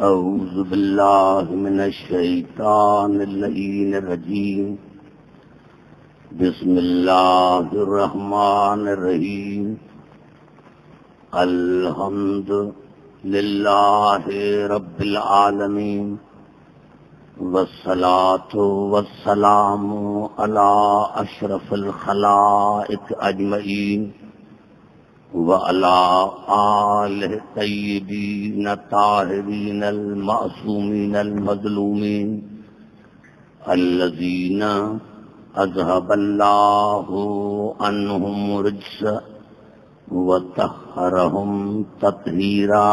أعوذ بالله من الشيطان اللعين الرجيم بسم الله الرحمن الرحيم الحمد لله رب العالمين والصلاة والسلام على أشرف الخلائق أجمعين وعلى آله الطيبين الطاهرين المعصومين المظلومين الذين أذهب الله عنهم الرجس وطهرهم تطهيرا.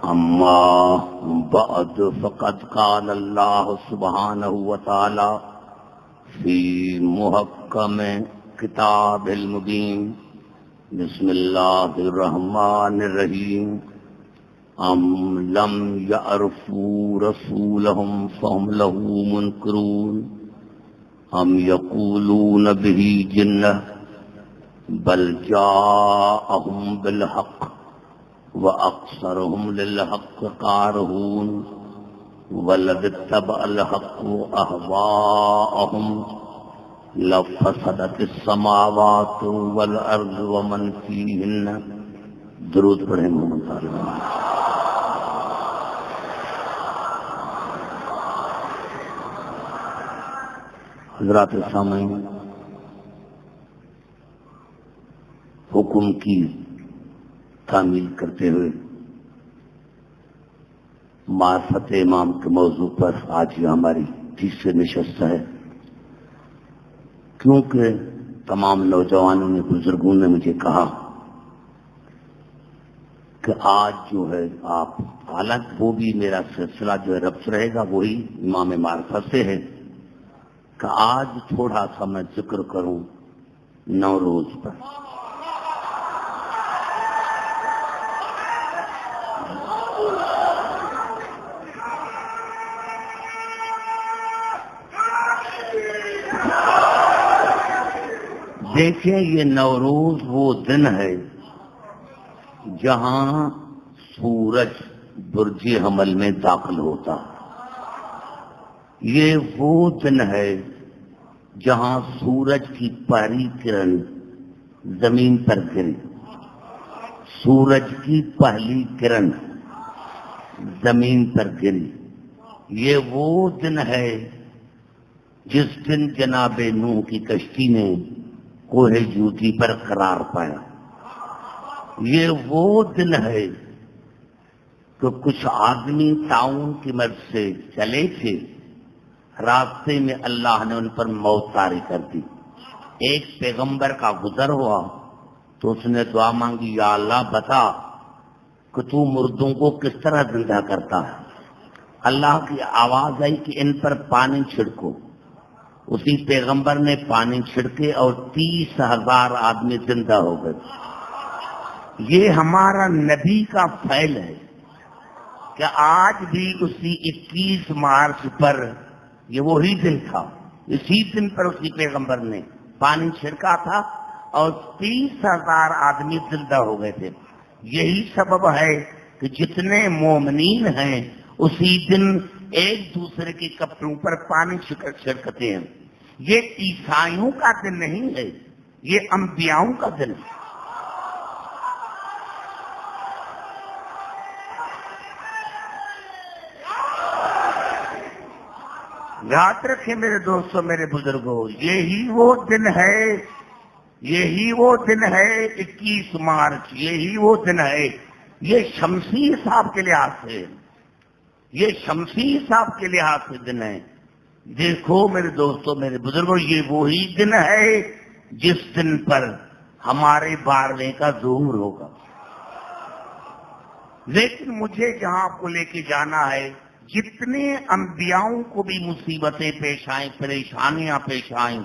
أما بعد فقد قال الله سبحانه وتعالى في محكم كتاب المبين بسم الله الرحمن الرحيم أم لم يعرفوا رسولهم فهم له منكرون أم يقولون به جنة بل جاءهم بالحق وأكثرهم للحق كارهون ولو اتبع الحق أهواءهم لفسدت السماوات والأرض ومن فيهن. درود پڑھیں محمد صلی اللہ علیہ وسلم. حضرات سامعین، حکم کی تعمیل کرتے ہوئے معرفت امام کے موضوع پر آج یہ ہماری تیسری نشست ہے. کیونکہ تمام نوجوانوں نے، بزرگوں نے مجھے کہا کہ آج جو ہے آپ، حالانکہ وہ بھی میرا سلسلہ جو ہے ربط رہے گا وہی امام معرفت سے ہے، کہ آج تھوڑا سا میں ذکر کروں نوروز پر. دیکھیں، یہ نوروز وہ دن ہے جہاں سورج برج حمل میں داخل ہوتا. یہ وہ دن ہے جہاں سورج کی پہلی کرن زمین پر گری. سورج کی پہلی کرن زمین پر گری. یہ وہ دن ہے جس دن جناب نوح کی کشتی نے کوہ جودی پر قرار پایا. یہ وہ دن ہے کہ کچھ آدمی تعاون کی مدد سے چلے تھے، راستے میں اللہ نے ان پر موت طاری کر دی. ایک پیغمبر کا گزر ہوا تو اس نے دعا مانگی، یا اللہ بتا کہ تو مردوں کو کس طرح زندہ کرتا ہے. اللہ کی آواز آئی کہ ان پر پانی چھڑکو. اسی پیغمبر نے پانی چھڑکے اور 30,000 آدمی زندہ ہو گئے. یہ ہمارا نبی کا فعل ہے کہ آج بھی اسی 21 مارچ پر یہ وہی دن تھا. اسی دن پر اسی پیغمبر نے پانی چھڑکا تھا اور 30,000 آدمی زندہ ہو گئے تھے. یہی سبب ہے کہ جتنے مومنین ہیں اسی دن ایک دوسرے کے کپڑوں پر پانی چھڑکتے ہیں. یہ عیسائیوں کا دن نہیں ہے، یہ انبیاؤں کا دن ہے. یاد رکھیں میرے دوستوں، میرے بزرگوں، یہی وہ دن ہے 21 مارچ. یہی وہ دن ہے. یہ شمسی حساب کے لحاظ سے، یہ شمسی حساب کے لحاظ سے دن ہے. دیکھو میرے دوستوں، میرے بزرگوں، یہ وہی دن ہے جس دن پر ہمارے 12ویں کا ظہور ہوگا. لیکن مجھے جہاں آپ کو لے کے جانا ہے، جتنے انبیاؤں کو بھی مصیبتیں پیش آئیں، پریشانیاں پیش آئیں،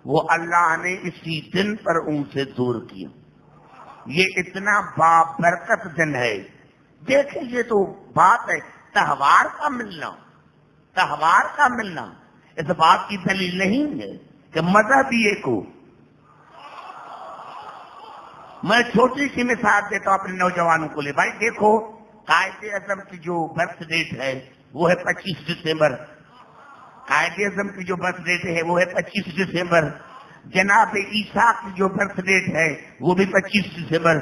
وہ اللہ نے اسی دن پر ان سے دور کیا. یہ اتنا بابرکت دن ہے. دیکھیں، یہ تو بات ہے تہوار کا ملنا. تہوار کا ملنا اس بات کی دلیل نہیں ہے کہ مذہبی کو میں چھوٹی سی مثال دیتا ہوں اپنے نوجوانوں کو لے. بھائی دیکھو, قائد اعظم کی جو برتھ ڈیٹ ہے وہ ہے 25 دسمبر. قائد اعظم کی جو برتھ ڈیٹ ہے وہ ہے 25 دسمبر. جناب عیسیٰ کی جو برتھ ڈیٹ ہے وہ بھی 25 دسمبر.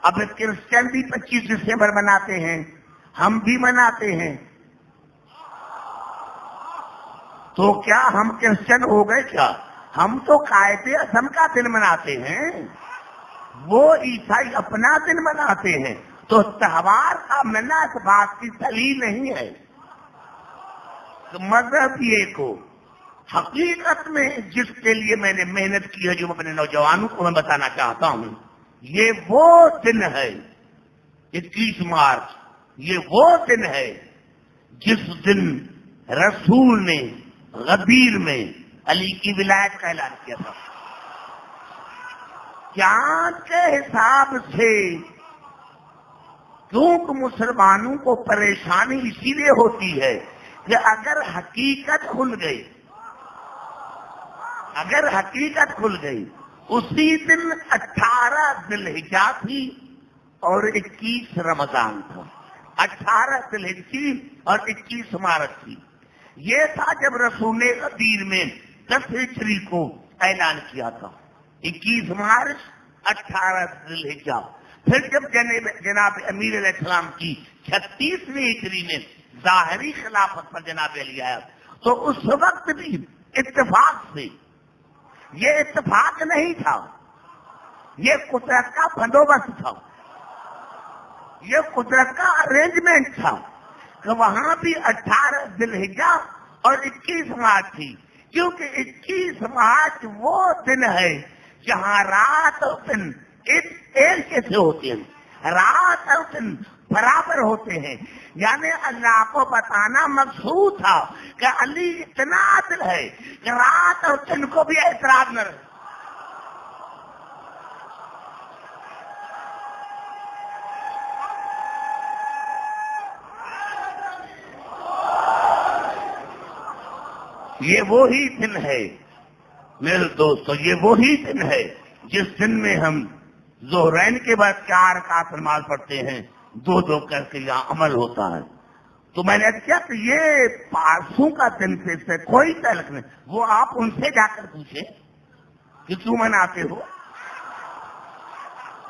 اب کرسچن بھی 25 دسمبر مناتے ہیں, ہم بھی مناتے ہیں. تو کیا ہم کرسچن ہو گئے کیا؟ ہم تو قائد اعظم کا دن مناتے ہیں, وہ عیسائی اپنا دن مناتے ہیں. تو تہوار کا مننا اس بات کی دلیل نہیں ہے. مذہب یہ کو حقیقت میں جس کے لیے میں نے محنت کی ہے, جو اپنے نوجوانوں کو میں بتانا چاہتا ہوں, یہ وہ دن ہے 21 مارچ, یہ وہ دن ہے جس دن رسول نے غدیر میں علی کی ولایت کا اعلان کیا تھا. چاند کے حساب سے کیونکہ مسلمانوں کو پریشانی اسی لیے ہوتی ہے کہ اگر حقیقت کھل گئی, اسی دن 18 ذوالحجہ تھی اور 21 رمضان تھا. 18 ذوالحجہ اور 21 مارچ تھی. یہ تھا جب رسول نے غدیر میں 10 ہجری کو اعلان کیا تھا. 21 مارچ 18 ذوالحجہ. پھر جب جناب امیر علیہ السلام کی 36ویں ہجری میں ظاہری خلافت پر جناب علی آیا, تو اس وقت بھی اتفاق سے, یہ اتفاق نہیں تھا, یہ قدرت کا بندوبست تھا, یہ قدرت کا ارینجمنٹ تھا کہ وہاں بھی 18 ذوالحجہ اور 21 مارچ تھی. کیونکہ 21 مارچ وہ دن ہے جہاں رات اور دن ایک جیسے ہوتے ہیں, رات اور دن برابر ہوتے ہیں. یعنی اللہ کو بتانا مقصود تھا کہ علی اتنا عادل ہے کہ رات اور دن کو بھی اعتراض نہ رہے. یہ وہی دن ہے میرے دوستو, یہ وہی دن ہے جس دن میں ہم ظہرین کے بعد 4 رکعت نماز پڑھتے ہیں, 2 کر کے یہاں عمل ہوتا ہے. تو میں نے کیا کہ یہ پارسوں کا دن سے کوئی تعلق نہیں. وہ آپ ان سے جا کر پوچھیں کہ کیوں مناتے ہو,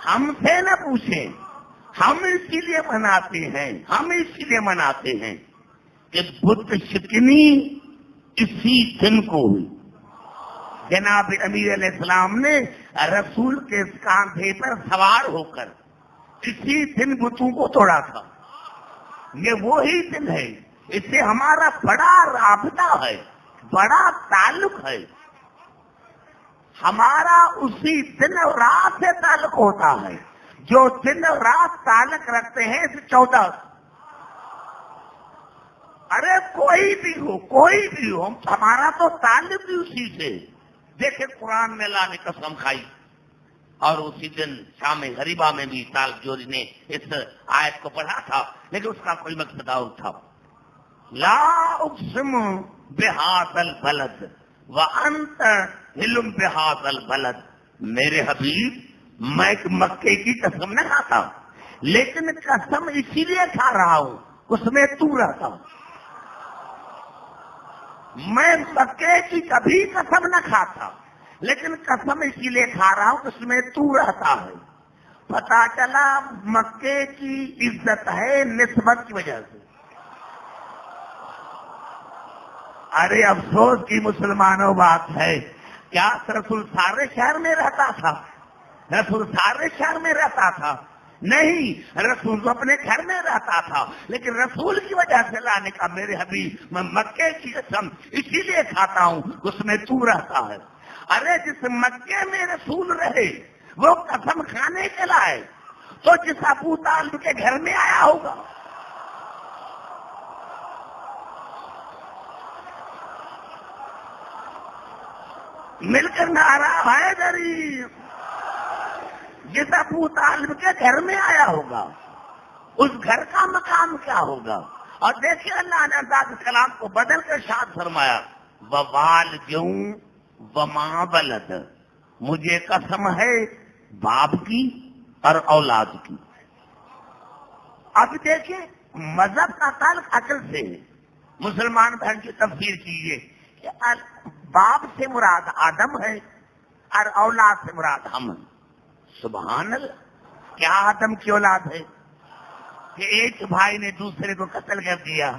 ہم سے نہ پوچھیں. ہم اسی لیے مناتے ہیں کہ بت شکنی اسی دن کو ہوئی. جناب امیر علیہ السلام نے رسول کے کاندھے پر سوار ہو کر اسی دن بتوں کو توڑا تھا. یہ وہی دن ہے. اس سے ہمارا بڑا رابطہ ہے, بڑا تعلق ہے. ہمارا اسی دن اور رات سے تعلق ہوتا ہے جو دن اور رات تعلق رکھتے ہیں. 14 ارے کوئی بھی ہو, ہمارا تو تعلق بھی اسی سے. دیکھیں قرآن میں اللہ نے قسم کھائی, اور اسی دن شام غریبہ میں بھی طالب جوری نے اس آیت کو پڑھا تھا, لیکن اس کا کوئی مقصد اور تھا. لا اقسم بہذا البلد وانت حل بہذا البلد. میرے حبیب, میں مکے کی قسم نہ کھاتا, لیکن قسم اسی لیے کھا رہا ہوں اس میں تو رہتا. میں مکے کی کبھی قسم نہ کھاتا, لیکن قسم اسی لیے کھا رہا ہوں اس میں تو رہتا ہے. پتا چلا مکے کی عزت ہے نسبت کی وجہ سے. ارے افسوس کی مسلمانوں بات ہے, کیا رسول سارے شہر میں رہتا تھا؟ رسول سارے شہر میں رہتا تھا؟ نہیں, رسول تو اپنے گھر میں رہتا تھا, لیکن رسول کی وجہ سے لانے کا میرے حبیب میں مکے کی قسم اسی لیے کھاتا ہوں اس میں تو رہتا ہے. ارے جس مکے میں رسول رہے وہ قسم کھانے کے لائے, تو جس ابو طالب کے گھر میں آیا ہوگا. مل کر نعرہ حیدری. جس ابو طالب کے گھر میں آیا ہوگا اس گھر کا مقام کیا ہوگا. اور دیکھیے اللہ نے ذات کلام کو بدل کر شاد فرمایا, ووالدوں وما ولد. مجھے قسم ہے باپ کی اور اولاد کی۔ اب دیکھیں مذہب کا تعلق عقل سے ہے۔ مسلمان بہن کی تفسیر کیجیے کہ باپ سے مراد آدم ہے اور اولاد سے مراد ہم ہیں۔ سبحان اللہ، کیا آدم کی اولاد ہے کہ ایک بھائی نے دوسرے کو قتل کر دیا؟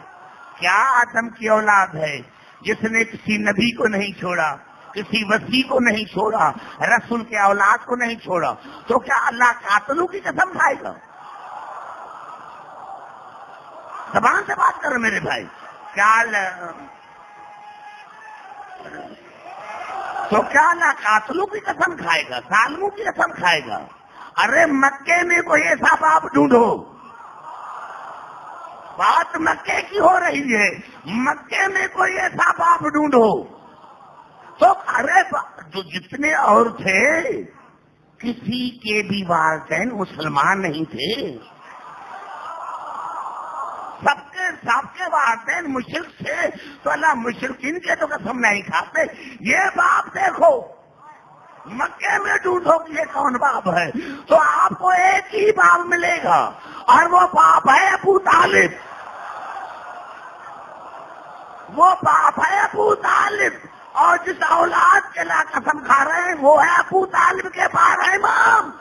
کیا آدم کی اولاد ہے جس نے کسی نبی کو نہیں چھوڑا، کسی وصی کو نہیں چھوڑا، رسول کے اولاد کو نہیں چھوڑا؟ تو کیا اللہ قاتلوں کی قسم کھائے گا؟ زبان سے بات کرو میرے بھائی، تو کیا اللہ قاتلوں کی قسم کھائے گا، ظالموں کی قسم کھائے گا؟ ارے مکے میں کوئی ایسا باپ ڈھونڈو۔ بات مکے کی ہو رہی ہے، مکے میں کوئی ایسا باپ ڈھونڈو۔ تو ارے جو جتنے اور تھے کسی کے بھی والدین مسلمان نہیں تھے، سب کے والدین مشرک تھے، تو اللہ مشرکین کے تو قسم نہیں کھاتے۔ یہ باپ دیکھو مکے میں ڈھونڈو کہ یہ کون باپ ہے، تو آپ کو ایک ہی باپ ملے گا، اور وہ باپ ہے ابو طالب۔ وہ باپ ہے ابو طالب، اور جس اولاد کے لا قسم کھا رہے ہیں وہ ہے ابو طالب کے بارہ امام۔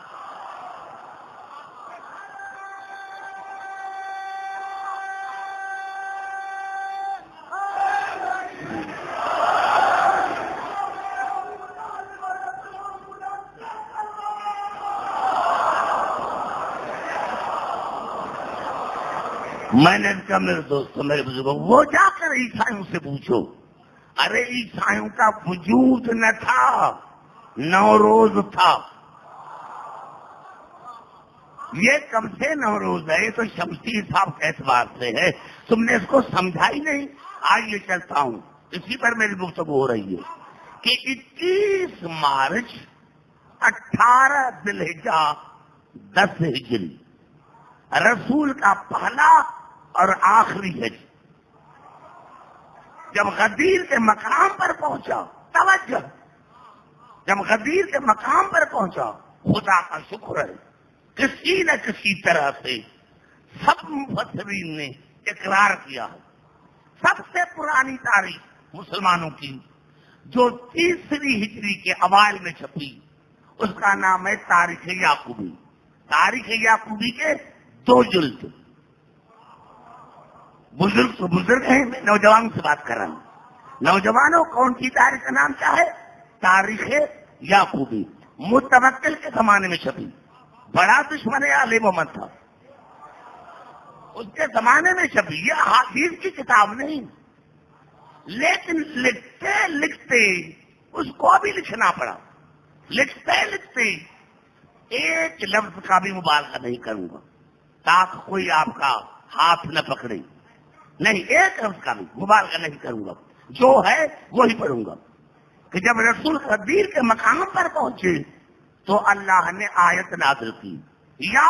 میں نے کہا میرے دوستوں میرے بزرگوں، وہ جا کر عیسائیوں سے پوچھو۔ ارے عیسائیوں کا وجود نہ تھا، نوروز تھا۔ یہ کب سے نوروز ہے؟ یہ تو شمسی صاحب کے اعتبار سے ہے، تم نے اس کو سمجھا ہی نہیں۔ آئیے چلتا ہوں، اسی پر میری گفتگو ہو رہی ہے کہ 21 مارچ 18 ذی الحجہ 10 ہجری رسول کا پہلا اور آخری حج جب غدیر کے مقام پر پہنچا، توجہ، جب غدیر کے مقام پر پہنچا، خدا کا شکر ہے کسی نہ کسی طرح سے سب مفسرین نے اقرار کیا ہے۔ سب سے پرانی تاریخ مسلمانوں کی جو 3 ہجری کے اوائل میں چھپی، اس کا نام ہے تاریخ یعقوبی۔ تاریخ یعقوبی کے 2 جلد۔ بزرگ تو بزرگ ہیں، میں نوجوانوں سے بات کر رہا ہوں۔ نوجوانوں، کون سی تاریخ کا نام کیا ہے؟ تاریخ یعقوبی۔ متوکل کے زمانے میں چھپی، بڑا دشمن آل محمد تھا، اس کے زمانے میں چھپی۔ یہ احادیث کی کتاب نہیں، لیکن لکھتے لکھتے اس کو بھی لکھنا پڑا۔ لکھتے لکھتے ایک لفظ کا بھی مبالغہ نہیں کروں گا تاکہ کوئی آپ کا ہاتھ نہ پکڑے، نہیں، ایک لفظ کا بھی مبالغہ نہیں کروں گا، جو ہے وہی پڑھوں گا کہ جب رسول غدیر کے مقام پر پہنچے تو اللہ نے آیت نازل کی، یا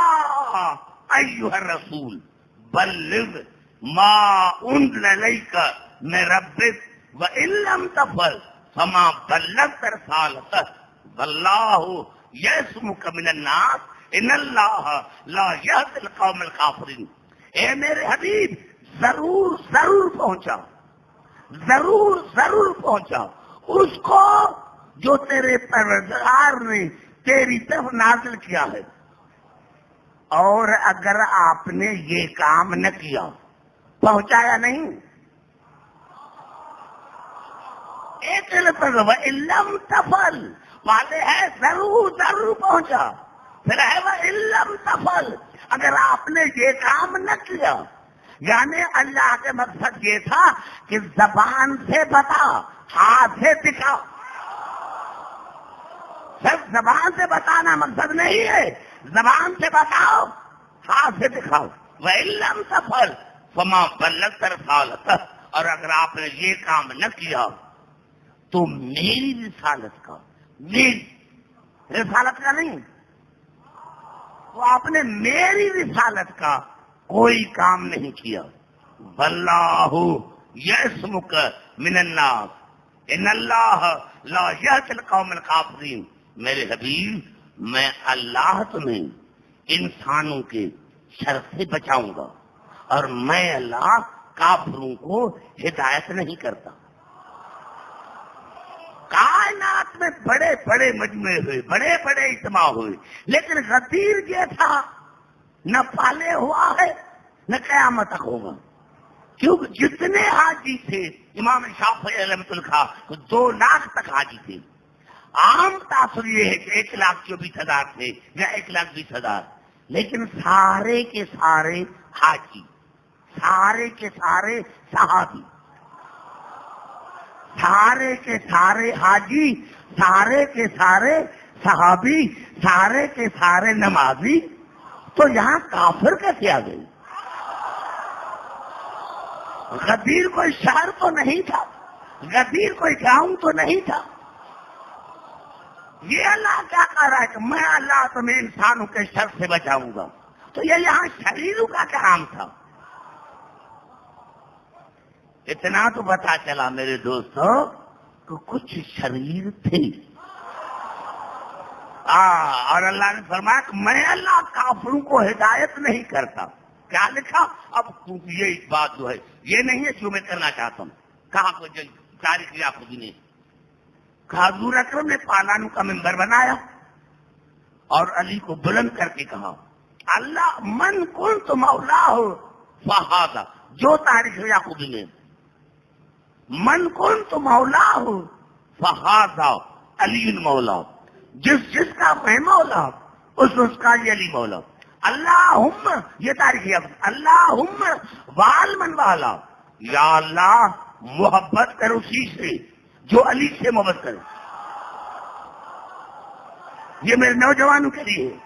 ایھا الرسول بلغ ما انزل الیک من ربک وان لم تفعل فما بلغت رسالتہ واللہ یعصمک من الناس ان اللہ لا یہدی القوم الکافرین۔ اے میرے حبیب، ضرور ضرور پہنچا، ضرور ضرور پہنچا اس کو جو تیرے پروردگار نے تیری طرف نازل کیا ہے، اور اگر آپ نے یہ کام نہ کیا، پہنچایا نہیں، ایک لفظ وَإِن لَّمْ تَفْعَلْ، والے ہے ضرور ضرور پہنچا، پھر ہے وَإِن لَّمْ تَفْعَلْ، اگر آپ نے یہ کام نہ کیا، یعنی اللہ کے مقصد یہ تھا کہ زبان سے بتا، ہاتھ سے دکھا۔ صرف زبان سے بتانا مقصد نہیں ہے، زبان سے بتاؤ، ہاتھ سے دکھاؤ۔ وَإِن لَّمْ تَفْعَلْ فَمَا بَلَّغْتَ رِسَالَتَهُ، اور اگر آپ نے یہ کام نہ کیا تو میری رسالت کا، میری رسالت کا نہیں، تو آپ نے میری رسالت کا کوئی کام نہیں کیا۔ واللہ یعصمک من الناس ان اللہ لا یہدی القوم الکافرین۔ میرے حبیب، میں اللہ تمہیں انسانوں کے شر سے بچاؤں گا اور میں اللہ کافروں کو ہدایت نہیں کرتا. کائنات میں بڑے بڑے مجمع ہوئے, بڑے بڑے اجتماع ہوئے, لیکن غدیر یہ تھا نہ پالے ہوا ہے نہ قیامت تک ہوگا. کیونکہ جتنے حاجی تھے, امام شافعی رحمۃ اللہ کو 2 لاکھ تک حاجی تھے. عام تاثر یہ ہے کہ 1,24,000 تھے یا 1,20,000, لیکن سارے کے سارے حاجی, سارے کے سارے صحابی, سارے کے سارے حاجی, سارے کے سارے صحابی, سارے کے سارے نمازی. تو یہاں کافر کیسے آ گئے؟ غدیر کوئی شہر تو نہیں تھا, غدیر کوئی گاؤں تو نہیں تھا. یہ اللہ کیا کہہ رہا ہے کہ میں اللہ تمہیں انسانوں کے شر سے بچاؤں گا. تو یہ یہاں شریروں کا کام تھا. اتنا تو پتا چلا میرے دوستو کہ کچھ شریر تھے. اور اللہ نے فرمایا کہ میں اللہ کافروں کو ہدایت نہیں کرتا. کیا لکھا؟ اب یہ بات جو ہے یہ نہیں ہے جو میں کرنا چاہتا ہوں. کہا کو تاریخ یافت نے کہا حضور اکرم نے پالانوں کا ممبر بنایا اور علی کو بلند کر کے کہا اللہ من کنت مولا ہو فہذا, جو تاریخ یعقوب نے من کنت مولا ہو فہذا علی مولا, جس کا میں مولا اس کا یہ علی مولا. اللہم, یہ تاریخ یعقوب, اللہم والمن والا, یا اللہ محبت کر اسی سے جو علی سے محبت کرے. یہ میرے نوجوانوں کے لیے ہے.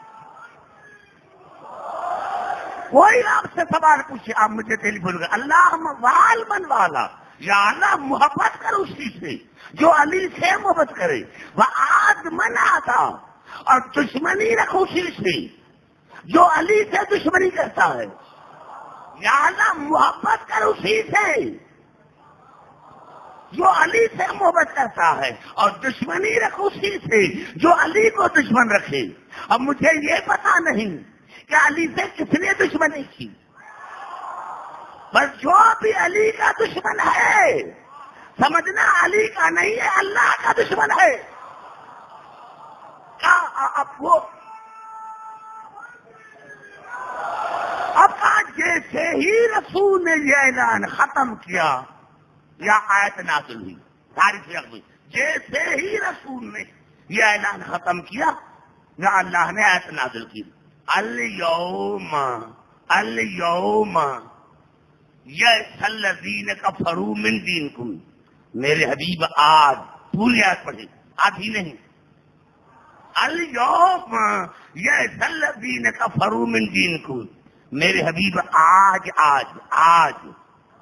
کوئی آپ سے سوال پوچھے آپ مجھے ٹیلی فون کر, اللہ والمن والا, یا اللہ محبت کر اسی سے جو علی سے محبت کرے. وہ آج من آتا, اور دشمنی رکھو اسی سے جو علی سے دشمنی کرتا ہے. یا اللہ محبت کر اسی سے جو علی سے محبت کرتا ہے, اور دشمنی رکھو اسی سے جو علی کو دشمن رکھے. اب مجھے یہ پتا نہیں کہ علی سے کس نے دشمنی کی, بس جو بھی علی کا دشمن ہے سمجھنا علی کا نہیں ہے, اللہ کا دشمن ہے. اب جیسے ہی رسول نے یہ اعلان ختم کیا یا آیت نازل ہوئی. تاریخ میں جیسے ہی رسول نے یہ اعلان ختم کیا یا اللہ نے آیت نازل کی, الیوم الیوم یئس الذین کفروا من دینکم. میرے حبیب آج پوری آیت پڑھے, آدھی نہیں. الیوم یئس الذین کفروا من دینکم, میرے حبیب آج آج آج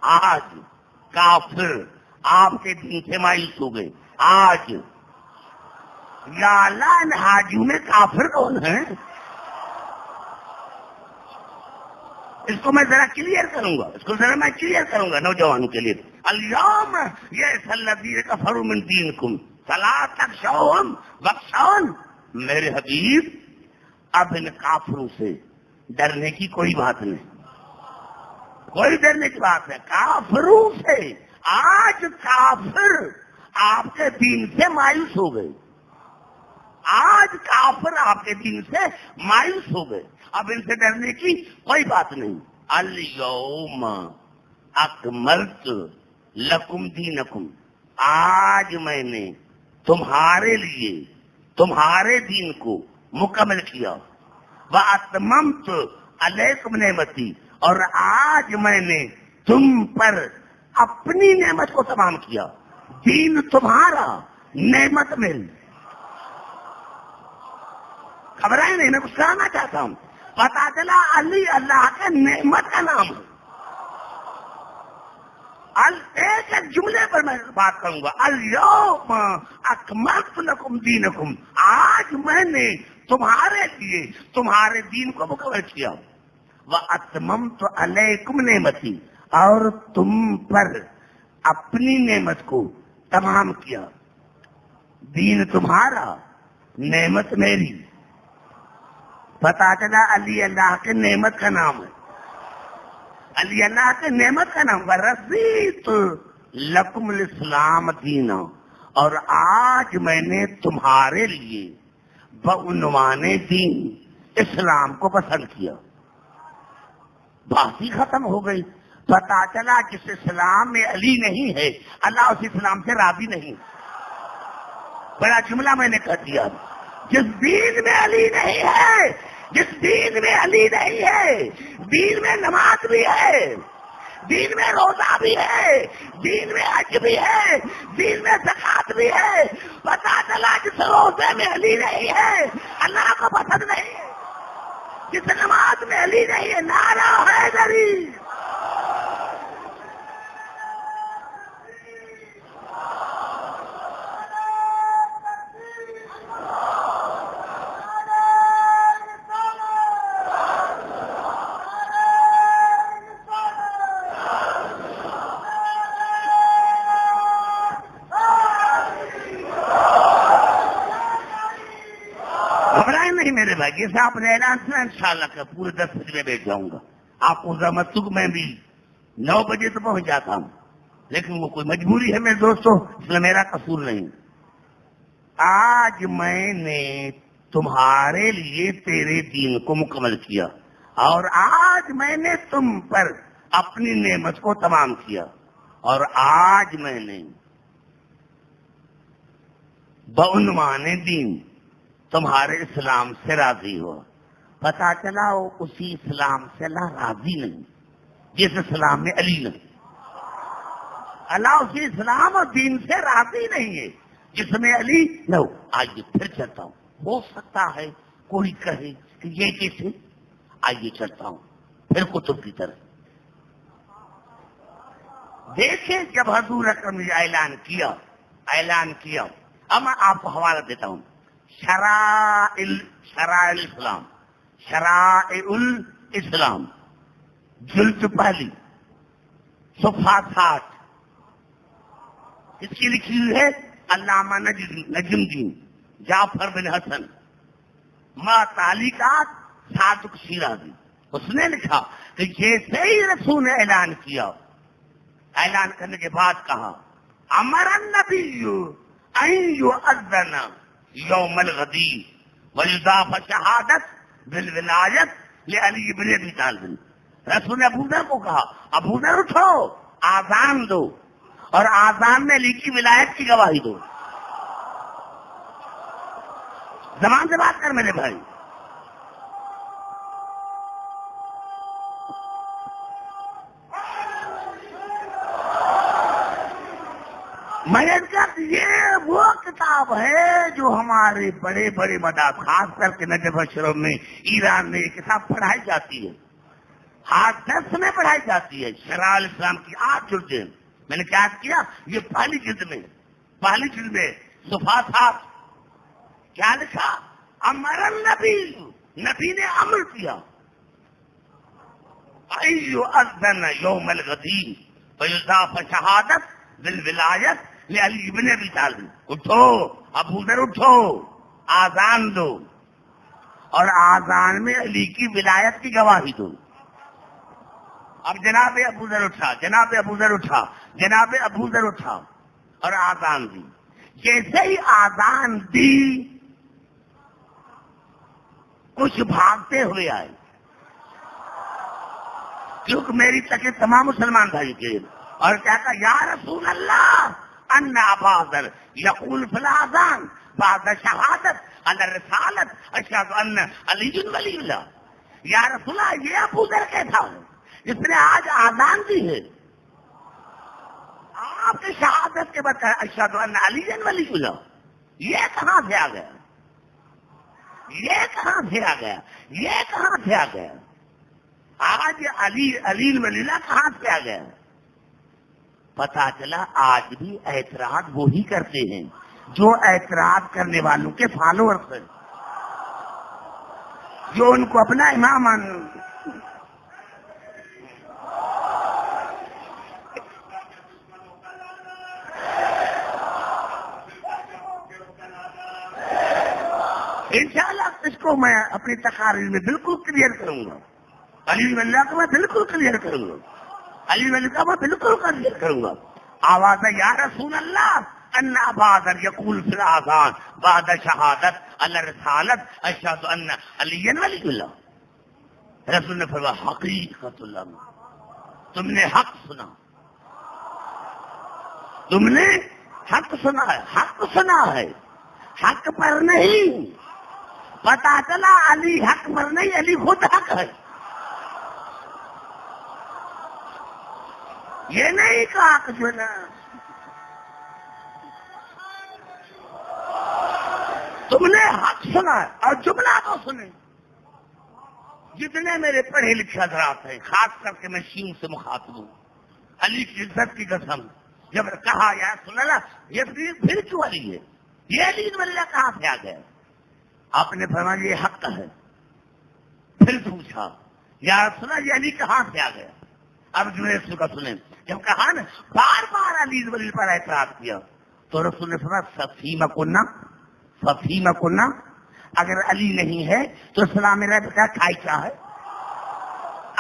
آج کافر آپ کے دین سے مایوس ہو گئے. آج یا اللہ ان حاجیوں میں کافر کون ہے؟ اس کو میں ذرا کلیئر کروں گا, اس کو ذرا میں کلیئر کروں گا نوجوانوں کے لیے. الیوم یئس الذین کفروا من دینکم فلا تخشوہم واخشون. میرے حبیب اب ان کافروں سے ڈرنے کی کوئی بات نہیں, کوئی ڈرنے کی بات ہے. کافروں سے, آج کافر آپ کے دین سے مایوس ہو گئے, آج کافر آپ کے دین سے مایوس ہو گئے, اب ان سے ڈرنے کی کوئی بات نہیں. الیوم اکملت لکم دینکم, آج میں نے تمہارے لیے تمہارے دین کو مکمل کیا. واتممت علیکم نعمتی, اور آج میں نے تم پر اپنی نعمت کو تمام کیا. دین تمہارا, نعمت میری. خبریں نہیں, میں کچھ کہنا چاہتا ہوں. پتا چلا علی اللہ کے نعمت کا نام ہے. ایک ایک جملے پر میں بات کروں گا. الیوم اکملت لکم دینکم, آج میں نے تمہارے لیے تمہارے دین کو مکمل کیا. واتممت علیکم نعمتی, اور تم پر اپنی نعمت کو تمام کیا. دین تمہارا, نعمت میری. پتا چلا علی اللہ کے نعمت کا نام ہے، علی اللہ کے نعمت کا نام ورضیت لکم الاسلام دینا، اور آج میں نے تمہارے لیے بعنوان دین اسلام کو پسند کیا۔ بات ہی ختم ہو گئی۔ پتا چلا جس اسلام میں علی نہیں ہے اللہ اس اسلام سے راضی نہیں۔ بڑا جملہ میں نے کہہ دیا، جس دین میں علی نہیں ہے، جس دین میں علی نہیں ہے، دین میں نماز بھی ہے، دین میں روزہ بھی ہے، دین میں حج بھی ہے، دین میں زکات بھی ہے، پتا چلا جس روزے میں علی نہیں ہے اللہ کو پسند نہیں ہے، جس نماز میں علی نہیں ہے نعرہ حیدری۔ گھبرائیں نہیں میرے بھائی، جیسے آپ نے اعلان سنا انشاءاللہ کہ پورے 10 بجے میں بیٹھ جاؤں گا۔ آپ کو زحمت میں بھی 9 بجے تو پہنچ جاتا ہوں، لیکن وہ کوئی مجبوری ہے میرے دوستوں، اس لیے میرا قصور نہیں۔ آج میں نے تمہارے لیے تیرے دین کو مکمل کیا، اور آج میں نے تم پر اپنی نعمت کو تمام کیا، اور آج میں نے بعنوان دین تمہارے اسلام سے راضی ہوا۔ پتا چلا وہ اسی اسلام سے اللہ راضی نہیں جس اسلام میں علی نہیں، اللہ اسی اسلام اور دین سے راضی نہیں ہے جس میں علی نہ ہو۔ آئیے پھر چلتا ہوں، ہو سکتا ہے کوئی کہے کہ یہ کیسے، آئیے چلتا ہوں پھر کتب کی طرف۔ دیکھیں جب حضور اکرم نے اعلان کیا، اب میں آپ کو حوالہ دیتا ہوں، شرائع الاسلام، شرائع الاسلام، جلد پہلی، صفحہ 60، اس کی لکھی ہوئی ہے علامہ نجم الدین جعفر بن حسن، ما تعلیقات صادق شیرازی۔ اس نے لکھا کہ جیسے ہی رسول نے اعلان کیا، اعلان کرنے کے بعد کہا امر النبی ان یؤذن یوم الغدیر ویضاف شہادت بالولایت لعلی بن ابی طالب۔ رسول نے ابو ذر کو کہا ابو ذر اٹھو، آذان دو، اور آذان میں علی کی ولایت کی گواہی دو۔ زبان سے بات کر میرے بھائی۔ میں نے کہا کہ یہ وہ کتاب ہے جو ہمارے بڑے بڑے مدارس، خاص کر کے نجف اشرف میں، ایران میں یہ کتاب پڑھائی جاتی ہے، ہاتھ درس میں پڑھائی جاتی ہے، شرائع الاسلام کی 8 جلدیں۔ میں نے کیا کیا، یہ پہلی جلد میں صفحہ 7، کیا لکھا، امر النبی، نبی نے امر کیا، ان یؤذن یوم الغدیر ویضاف شہادت بالولایت لعلی بن ابی طالب۔ اٹھو ابو ذر اٹھو، آذان دو، اور آذان میں علی کی ولایت کی گواہی دو۔ اب جناب ابو ذر اٹھا اور آذان دی۔ جیسے ہی آذان دی کچھ بھاگتے ہوئے آئے، کیونکہ میری تک تمام مسلمان بھائی کے، اور کیا کہا، یا رسول اللہ ان ابا ذر یقول فی الاذان بعد شہادت علی الرسالت اشہد ان علی ولی اللہ۔ یا رسول اللہ، یہ ابو ذر کیسا ہے جس نے آج آذان دی ہے، آپ کی شہادت کے بعد اشہد ان علی ولی اللہ، یہ کہاں سے آ گیا، یہ کہاں سے آ گیا؟ آج علی ولی اللہ کہاں سے آ گیا؟ پتا چلا آج بھی اعتراض وہی کرتے ہیں جو اعتراض کرنے والوں کے فالوورز ہیں، جو ان کو اپنا امام انشاءاللہ اس کو میں اپنی تقاریر میں بالکل کلیئر کروں گا، علی ولی اللہ کو میں بالکل کلیئر کروں گا، علی ولی کا میں بالکل کلیئر کروں گا. آواز ہے یا رسول اللہ ان ابا یقول فی الاذان بعد شہادت الرسالت اشهد ان علی ولی اللہ. رسول نے فرمایا حقیقت اللہ، تم نے حق سنا، تم نے حق سنا ہے، حق سنا ہے، حق پر نہیں. پتا چلا علی حق پر نہیں، علی خود حق ہے. یہ نہیں کہا کہ جو نا تم نے حق سنا ہے اور جملہ تو سنے. جتنے میرے پڑھے لکھے حضرات ہیں، خاص کر کے میں شین سے مخاطب ہوں، علی کی عزت کی قسم، جب کہا یا رسول اللہ یہ پھر کیوں علی ہے، یہ علی ولی اللہ کہاں سے آ گیا؟ آپ نے فرمایا یہ حق ہے. پھر پوچھا یا رسول اللہ یہ علی کہاں سے آ گیا؟ اب جو رسول کا سنیں، جب کہا نا بار بار علی ولی پر اعتراض کیا تو رسول نے فرمایا فیما کننا، فیما کننا، اگر علی نہیں ہے تو اسلام میں رکھا کھائی کیا ہے؟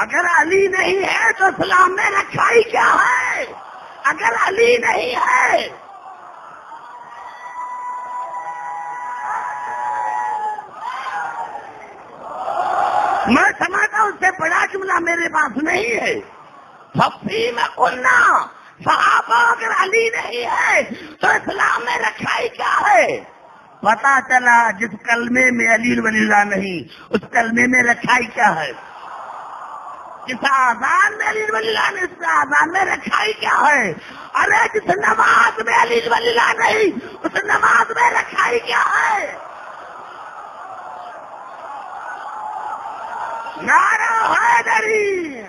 اگر علی نہیں ہے تو اسلام میں رکھائی کیا ہے؟ اگر علی نہیں ہے میں سمجھتا ہوں اس سے بڑا جملہ میرے پاس نہیں ہے. فیما کننا، صحابہ اگر علی نہیں ہے تو اسلام میں رکھائی کیا ہے؟ پتا چلا جس کلمے میں علی ولی اللہ نہیں، اس کلمے میں رکھائی کیا ہے؟ جس آزان میں علی ولی اللہ نہیں، اس آزان میں رکھائی کیا ہے؟ ارے جس نماز میں علی ولی اللہ نہیں، اس نماز میں رکھائی کیا ہے؟ نعرہ حیدری.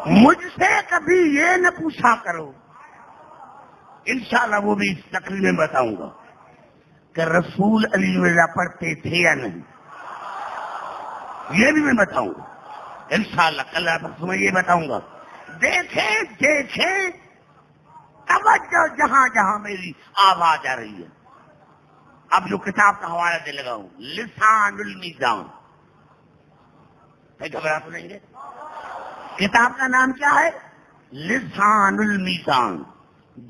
مجھ سے کبھی یہ نہ پوچھا کرو، انشاءاللہ وہ بھی اس تقریر میں بتاؤں گا کہ رسول علی ولی اللہ پڑھتے تھے یا نہیں، یہ بھی میں بتاؤں گا انشاءاللہ. کل میں یہ بتاؤں گا. دیکھیں توجہ جہاں جہاں میری آواز آ رہی ہے. اب جو کتاب کا حوالہ دے لگا ہوں، لسان المیزان، گھبرا تو نہیں ہے؟ کتاب کا نام کیا ہے؟ لسان المیزان،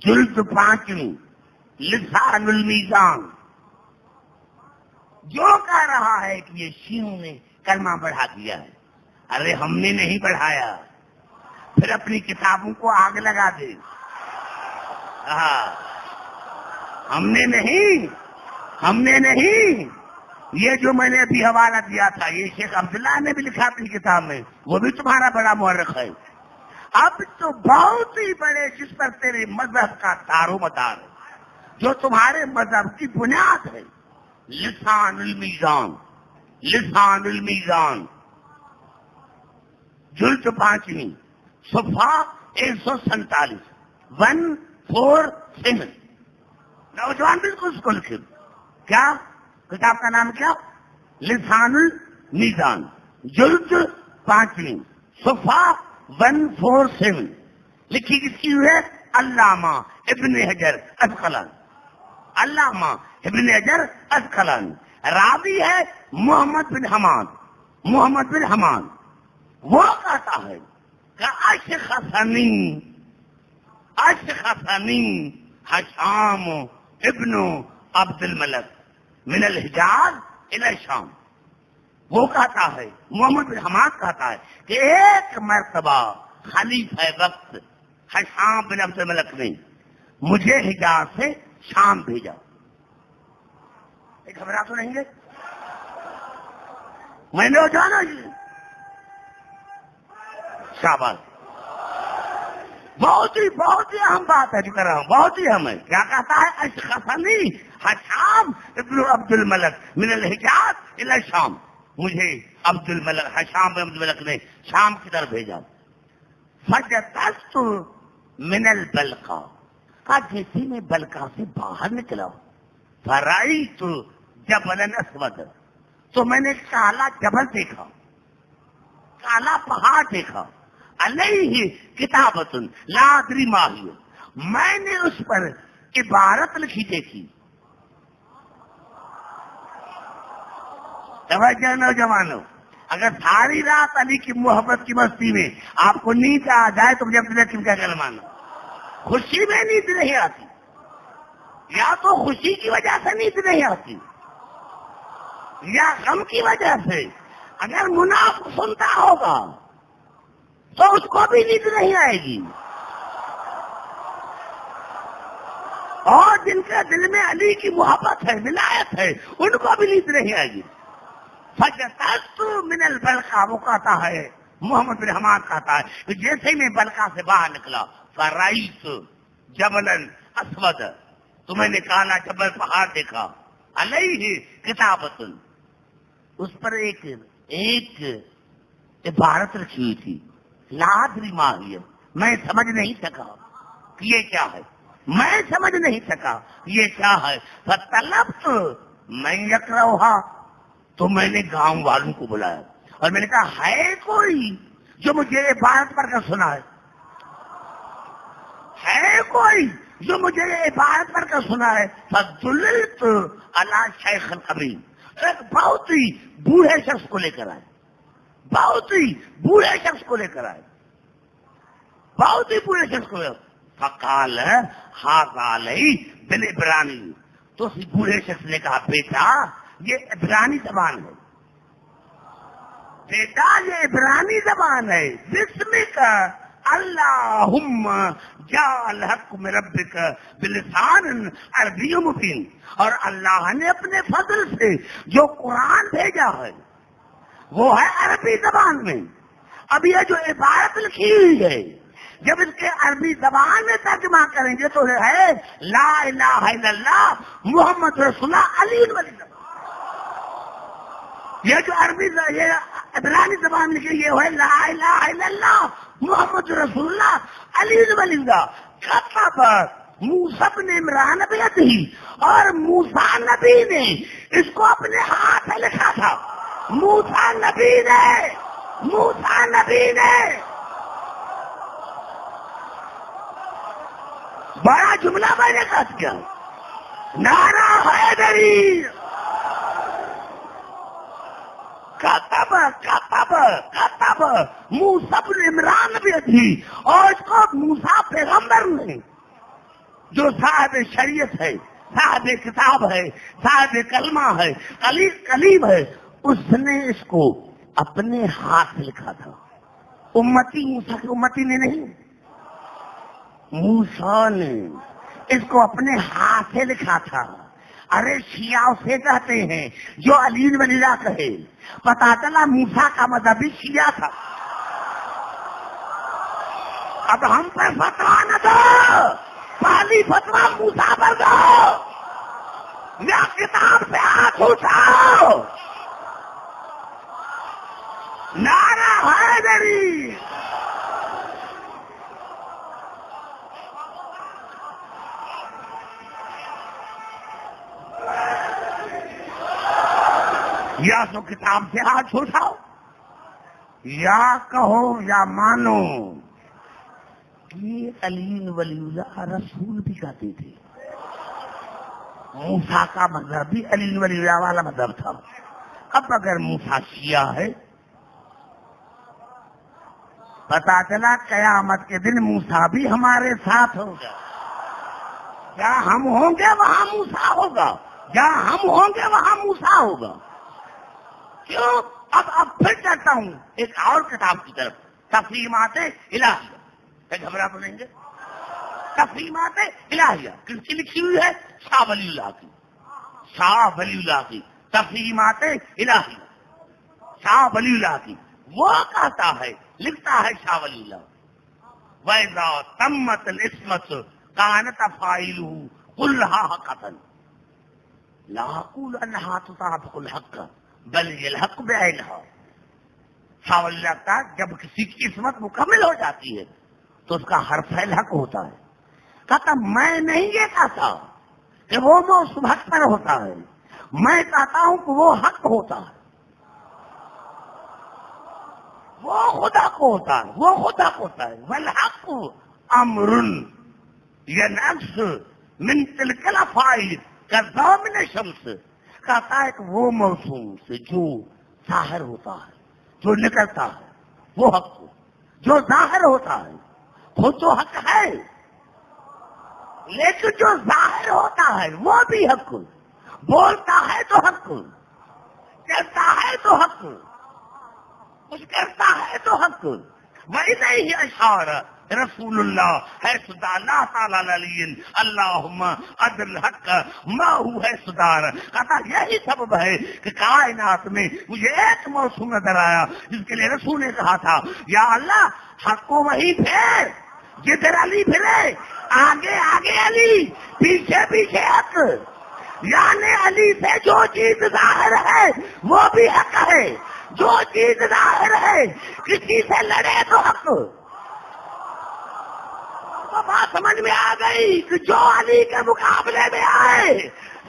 جلد 5، لسان المیزان. جو کہہ رہا ہے کہ یہ شیعوں نے کلمہ بڑھا دیا ہے، ارے ہم نے نہیں بڑھایا، پھر اپنی کتابوں کو آگ لگا دے. ہم نے نہیں. یہ جو میں نے ابھی حوالہ دیا تھا یہ شیخ عبداللہ نے بھی لکھا اپنی کتاب میں، وہ بھی تمہارا بڑا مورخ ہے. اب تو بہت ہی بڑے جس پر تیرے مذہب کا دار و مدار ہے، جو تمہارے مذہب کی بنیاد ہے، لسان المیزان، لسان المیزان، جلد 5، صفحہ 147، 147. نوجوان بالکل اس کو لکھے. کیا کتاب کا نام کیا؟ لسان المیزان، جلد 5، صفحہ 147. لکھی کس کی ہوئی ہے؟ علامہ ابن حجر عسقلانی. علامہ ابن حجر عسقلانی. راوی ہے محمد بن حماد. محمد بن حماد وہ کہتا ہے کہ اشخصنی حشام ابن عبد الملک من الحجاز الى الشام. وہ کہتا ہے، محمد بن حماد کہتا ہے کہ ایک مرتبہ خلیفہ وقت حشام بن عبد الملک نے مجھے حجاز سے شام بھیجا. گھبرا تو نہیں گے؟ میں نے جانا شاباش. بہت ہی اہم بات ہے جو کر رہا ہوں، بہت ہی اہم ہے. کیا کہتا ہے؟ اشخصنی حشام ابن عبد الملک من الحجاز الى الشام. مجھے عبد الملک، حشام بن عبد الملک نے شام کی طرف بھیجا. فجتزت من البلقا، کہا جیسے میں بلقا سے باہر نکلا فرائیت جبلا اسود، تو میں نے کالا جبل دیکھا، کالا پہاڑ دیکھا، علیہ کتابت لا ادری ما ہی، میں نے اس پر عبارت لکھی دیکھی. توجہ نوجوانوں، اگر ساری رات علی کی محبت کی مستی میں آپ کو نیند آ جائے تو مجھے اپنے کن کا کلمانا، خوشی میں نیند نہیں آتی، یا تو خوشی کی وجہ سے نیند نہیں آتی یا غم کی وجہ سے. اگر منافق سنتا ہوگا تو اس کو بھی نیند نہیں آئے گی، اور جن کے دل میں علی کی محبت ہے، ولایت ہے، ان کو بھی نیند نہیں آئے گی. فجتست من البلقا، وہ کہتا ہے محمد بن حماد کہتا ہے کہ جیسے ہی میں بلقا سے باہر نکلا فرائیت جبلا اسود، تو میں نے کالا جبل پہاڑ دیکھا، علیہ کتابت، اس پر ایک عبارت رکھی ہوئی تھی، لا ادری ما ہی، میں سمجھ نہیں سکا کہ یہ کیا ہے، میں سمجھ نہیں سکا یہ کیا ہے. فطلبت، میں یقرأها، تو میں نے گاؤں والوں کو بلایا اور میں نے کہا ہے کوئی جو مجھے عبارت پڑھ کر سنا ہے کوئی جو مجھے عبارت پڑھ کر سنا ہے. فدللت علی شیخ کبیر، ایک بہت ہی بوڑھے شخص کو لے کر آئے، بہت ہی بوڑھے شخص کو لے کر آئے، بہت ہی بوڑھے شخص کو لے. فقال ھذا علی بالعبرانی، تو اس بوڑھے شخص نے کہا بیٹا یہ عبرانی زبان ہے، بیٹا یہ عبرانی زبان ہے. بسمک اللہم جعل حکم ربک بلسان عربی مبین، اور اللہ نے اپنے فضل سے جو قرآن بھیجا ہے وہ ہے عربی زبان میں. اب یہ جو عبارت لکھی ہوئی ہے جب اس کے عربی زبان میں ترجمہ کریں گے تو ہے لا الہ الا اللہ محمد رسول اللہ علی ولی. یہ جو عربی یہ عبرانی زبان لکھی یہ ہے لا الہ الا اللہ محمد رسول اللہ علی ولی. کتب موسیٰ بن عمران بیدہی، اور موسیٰ نبی نے اس کو اپنے ہاتھ سے لکھا تھا. موسیٰ نبی نے بڑا جملہ میں نے کہا کیا، نعرہ حیدری. کتب موسیٰ بن عمران بیدہی، اور اس کو موسیٰ پیغمبر نے جو صاحب شریعت ہے، صاحب کتاب ہے، صاحب کلمہ ہے، کلیم ہے، اس نے اس کو اپنے ہاتھ سے لکھا تھا. امتی موسیٰ کی امتی نے نہیں، موسیٰ نے اس کو اپنے ہاتھ سے لکھا تھا. ارے شیعہ اسے کہتے ہیں جو علی ولی اللہ کہے. پتا چلا موسیٰ کا مذہب بھی شیعہ تھا. اب ہم پر فتوا نہ دو، پہلی فتوا موسیٰ پر دو، یا کتاب سے ہاتھ اٹھاؤ. نعرہ حیدری. یا تو کتاب سے ہاتھ اٹھاؤ، یا کہو یا مانو کہ علی ولی اللہ رسول بھی کہتے تھے. موسیٰ کا مذہب بھی علی ولی اللہ والا مذہب تھا. اب اگر موسیٰ شیعہ ہے، پتا چلا قیامت کے دن موسیٰ بھی ہمارے ساتھ ہوگا. جہاں ہم ہوں گے وہاں موسیٰ ہوگا، جہاں ہم ہوں گے وہاں موسیٰ ہوگا. کیوں؟ اب پھر چلتا ہوں ایک اور کتاب کی طرف، تفہیمات الہیہ. گھبرا تو نہیں گے؟ تفہیمات الہیہ کس کی لکھی ہوئی ہے؟ شاہ ولی اللہ کی. شاہ ولی اللہ کی تفہیمات الہیہ، شاہ ولی اللہ کی. وہ کہتا ہے، لکھتا ہے شاہ ولی اللہ، وَإِذَا تَمَّتِ الْعِصْمَةُ كَانَتْ أَفْعَالُهُ كُلُّهَا حَقًّا لَا أَقُولُ أَنَّهَا تُطَابِقُ الْحَقَّ بل الحق بعینہا. شاہ ولی اللہ کا جب کسی کی عصمت مکمل ہو جاتی ہے تو اس کا ہر فعل حق ہوتا ہے. کہتا میں نہیں یہ کہتا کہ وہ موصوف حق پر ہوتا ہے، میں کہتا ہوں کہ وہ حق ہوتا ہے، وہ خدا کو ہوتا ہے، وہ خدا کو ہوتا ہے. والحق امر یہ نفس من تلک الافعال کالضامن شمس. کہتا ہے کہ وہ موسم سے جو ظاہر ہوتا ہے، جو نکلتا ہے وہ حق ہو، جو ظاہر ہوتا ہے خود تو حق ہے، لیکن جو ظاہر ہوتا ہے وہ بھی حق، بولتا ہے تو حق، کرتا ہے تو حق، کچھ کرتا ہے تو حق. وَإِلَيْهِ أَشَارَ رسول اللہ ہے صدا اللہ تعالیٰ علیہ اللہم عدل حق ما ہو ہے صدار. کہتا یہی سبب ہے کہ کائنات میں مجھے ایک موسم نظر آیا جس کے لیے رسول نے کہا تھا یا اللہ حق کو وہی پھیر جدھر علی پھرے، آگے آگے علی، پیچھے پیچھے حق. یعنی علی سے جو چیز ظاہر ہے وہ بھی حق ہے، جو چیز ظاہر ہے کسی سے لڑے تو حق. تو بات سمجھ میں آ گئی کہ جو علی کے مقابلے میں آئے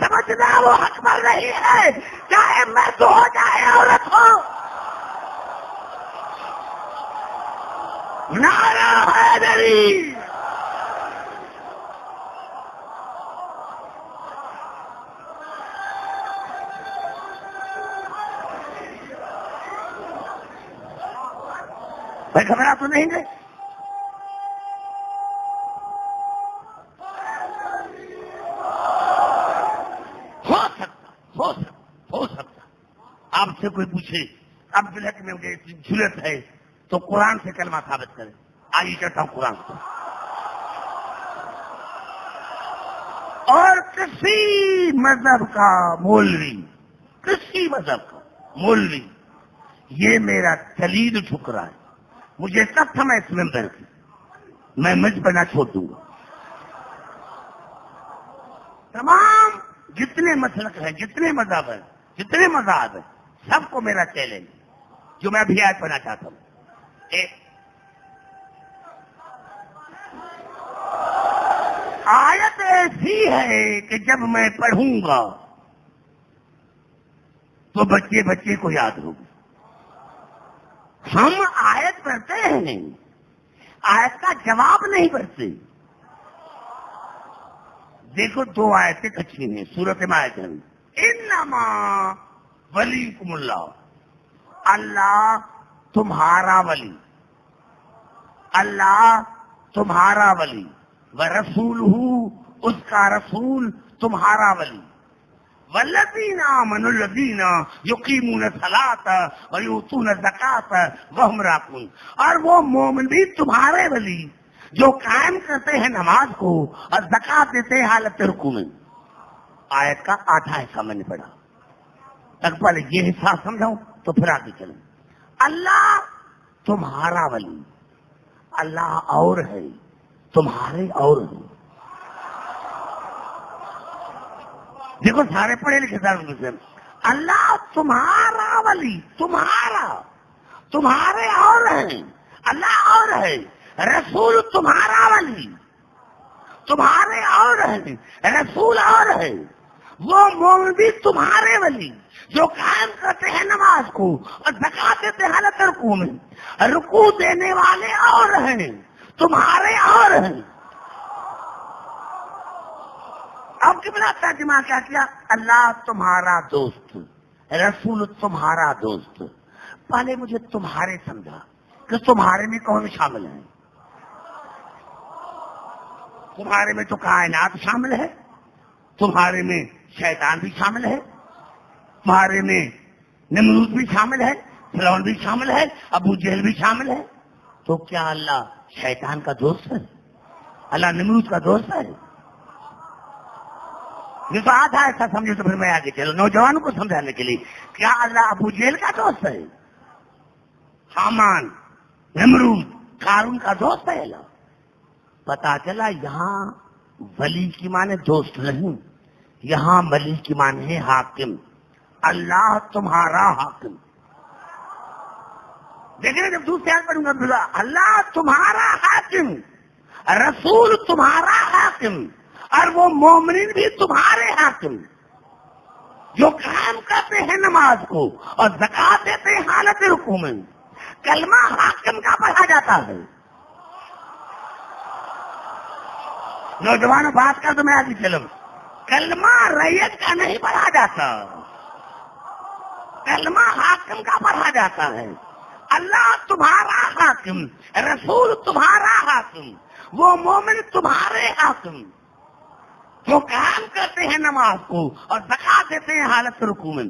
سمجھنا وہ حق پر رہی ہے، چاہے مرد ہو چاہے عورت ہو. نعرہ حیدری. بھائی گھبرا تو نہیں گئے؟ ہو سکتا آپ سے کوئی پوچھے اب دلک میں جھلت ہے تو قرآن سے کلمہ ثابت کرے. آئیے کہتا ہوں قرآن سے. اور کسی مذہب کا مولوی، کسی مذہب کا مولوی یہ میرا دلیل ٹھک رہا ہے، مجھے سب سمے اس ممبر کی میں مجھ پر نہ چھوڑ دوں گا. تمام جتنے مسلک ہیں، جتنے مذہب ہیں، جتنے مذاہب ہیں، سب کو میرا چیلنج جو میں ابھی آیت پڑھنا چاہتا ہوں. آیت ایسی ہے کہ جب میں پڑھوں گا تو بچے بچے کو یاد ہوگی. ہم آیت پڑھتے ہیں، آیت کا جواب نہیں پڑھتے. دیکھو دو آیتیں اچھی ہیں سورۃ مائدہ میں. انما ولیکم اللہ، اللہ تمہارا ولی، اللہ تمہارا ولی، ورسولہ اس کا رسول تمہارا ولی. والذین آمنوا الذین یقیمون الصلاۃ ویؤتون الزکاۃ وہم راکعون. اور وہ مومن بھی تمہارے ولی جو قائم کرتے ہیں نماز کو اور زکات دیتے ہیں حالت رکوع میں. آیت کا آدھا حصہ میں نے پڑھا. تک پہلے یہ حصہ سمجھاؤں تو پھر آگے چلیں. اللہ تمہارا ولی، اللہ اور ہے، تمہارے اور ہیں. دیکھو سارے پڑھے لکھے سارے اللہ تمہارا ولی، تمہارا، تمہارے اور ہیں، اللہ اور ہے، رسول تمہارا ولی، تمہارے اور ہیں، رسول اور ہے. وہ مومن بھی تمہارے ولی جو قائم کرتے ہیں نماز کو اور زکات دیتے ہیں حالت رکوع میں. رکوع دینے والے اور ہیں، تمہارے اور ہیں. اب قبلہ ترجمہ کیا کیا؟ اللہ تمہارا دوست، رسول تمہارا دوست. پہلے مجھے تمہارے سمجھا کہ تمہارے میں کون شامل ہے. تمہارے میں تو کائنات شامل ہے، تمہارے میں شیطان بھی شامل ہے، تمہارے میں نمرود بھی شامل ہے، فرعون بھی شامل ہے، ابو جہل بھی شامل ہے. تو کیا اللہ شیطان کا دوست ہے؟ اللہ نمرود کا دوست ہے؟ یہ تو آدھا ایسا سمجھو تو پھر میں آگے چلو نوجوانوں کو سمجھانے کے لیے. کیا اللہ ابو جہل کا دوست ہے؟ حامان، نمرود، قارون کا دوست ہے اللہ؟ پتا چلا یہاں ولی کی معنی دوست نہیں، یہاں ولی کی معنی ہے حاکم. اللہ تمہارا حاکم. دیکھیں جب دوسرے آیت پڑھوں گا اللہ تمہارا حاکم، رسول تمہارا حاکم، اور وہ مومنین بھی تمہارے حاکم جو قائم کرتے ہیں نماز کو اور زکات دیتے ہیں حالت رکوع میں۔ کلمہ حاکم کا پڑھا جاتا ہے۔ نوجوانوں بات کر تو میں آگے چلوں، کلمہ رعیت کا نہیں پڑھا جاتا، کلمہ حاکم کا پڑھا جاتا ہے۔ اللہ تمہارا حاکم، رسول تمہارا حاکم، وہ مومن تمہارے حاکم جو قائم کرتے ہیں نماز کو اور زکات دیتے ہیں حالت رکوع میں۔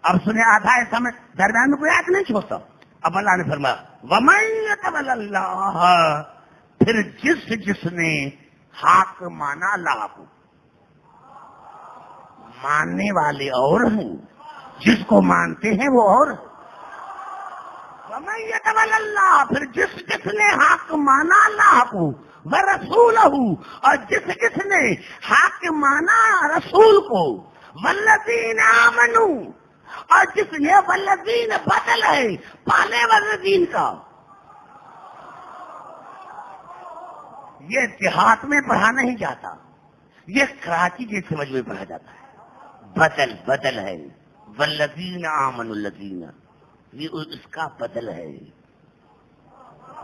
اب سنیں آدھا ایسا میں درمیان میں کوئی آیت نہیں چھوڑتا۔ اب اللہ نے فرمایا وَمَن يَتَوَلَّ اللَّهَ، پھر جس نے حق مانا اللہ کو، ماننے والے اور ہیں، جس کو مانتے ہیں وہ اور ہیں۔ وَمَن يَتَوَلَّ اللَّهَ، پھر جس نے حق مانا اللہ کو وَرَسُولَهُ، اور جس نے حق مانا رسول کو، وَالَّذِينَ آمَنُوا، اور جس یہ والذین بدل ہے پہلے والذین کا، یہ دیہات میں پڑھا نہیں جاتا، یہ کراچی کے سمجھ میں پڑھا جاتا ہے۔ بدل ہے، والذین آمنوا الذین، یہ اس کا بدل ہے۔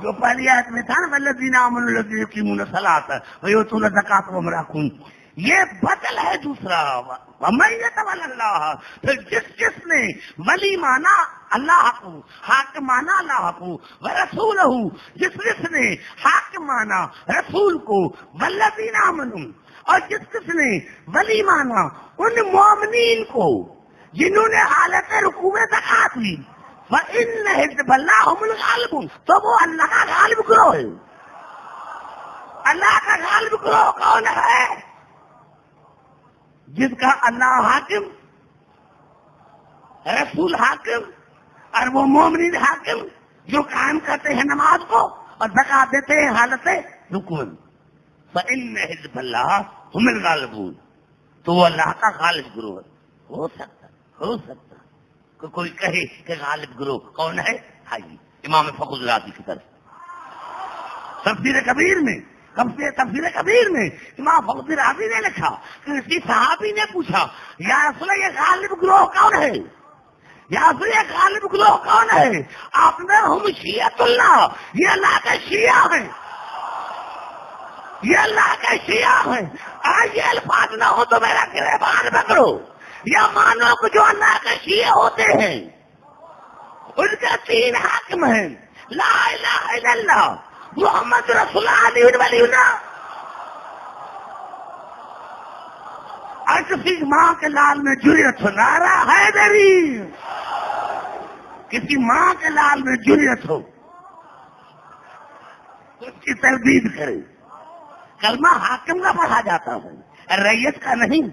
جو پہلی آیت میں تھا نا والذین آمنوا الذین یقیمون الصلاۃ ویؤتون الزکاۃ وهم راکعون، یہ بدل ہے دوسرا۔ وَمَن يَتَوَلَّ اللَّهَ، پھر جس نے ولی مانا اللہ کو، حاکم مانا اللہ کو، وَرَسُولَهُ، جس نے حاکم مانا رسول کو، وَالَّذِينَ آمَنُوا، اور جس نے ولی مانا ان مومنین کو جنہوں نے حالت رکوع میں زکات لی، فَإِنَّ حِزْبَ اللَّهِ هُمُ الْغَالِبُونَ، تو وہ اللہ کا غالب گروہ ہے۔ اللہ کا غالب گروہ کون ہے؟ جس کا اللہ حاکم، رسول حاکم، اور وہ مومنین حاکم جو قائم کرتے ہیں نماز کو اور زکات دیتے ہیں حالت رکوع۔ فَإِنَّ حِزْبَ اللَّهِ هُمُ الْغَالِبُونَ، تو وہ اللہ کا غالب گروہ ہے۔ ہو سکتا کہ کوئی کہے کہ غالب گروہ کون ہے؟ آئیے امام فخر الرازی کی طرف تفسیر کبیر میں امام فخر الرازی نے لکھا کہ کسی صحابی نے پوچھا یا رسول اللہ یہ غالب گروہ کون ہے؟ یا رسول اللہ یہ غالب گروہ کون ہے؟ آپ نے ہم شیعۃ اللہ، یہ اللہ کا شیعہ ہے، یہ اللہ کا شیعہ ہے۔ آج یہ الفاظ نہ ہو تو میرا گریبان پکڑو، یا مانو کہ جو اللہ کے شیعہ ہوتے ہیں ان کے تین حاکم ہیں، لا الہ الا اللہ محمد رسول اللہ علیہ ولی اللہ۔ اور کسی ماں کے لال میں جرأت ہو نعرہ حیدری، کسی ماں کے لال میں جرأت ہو اس کی تردید کرے۔ کلمہ حاکم کا پڑھا جاتا ہے، رعیت کا نہیں۔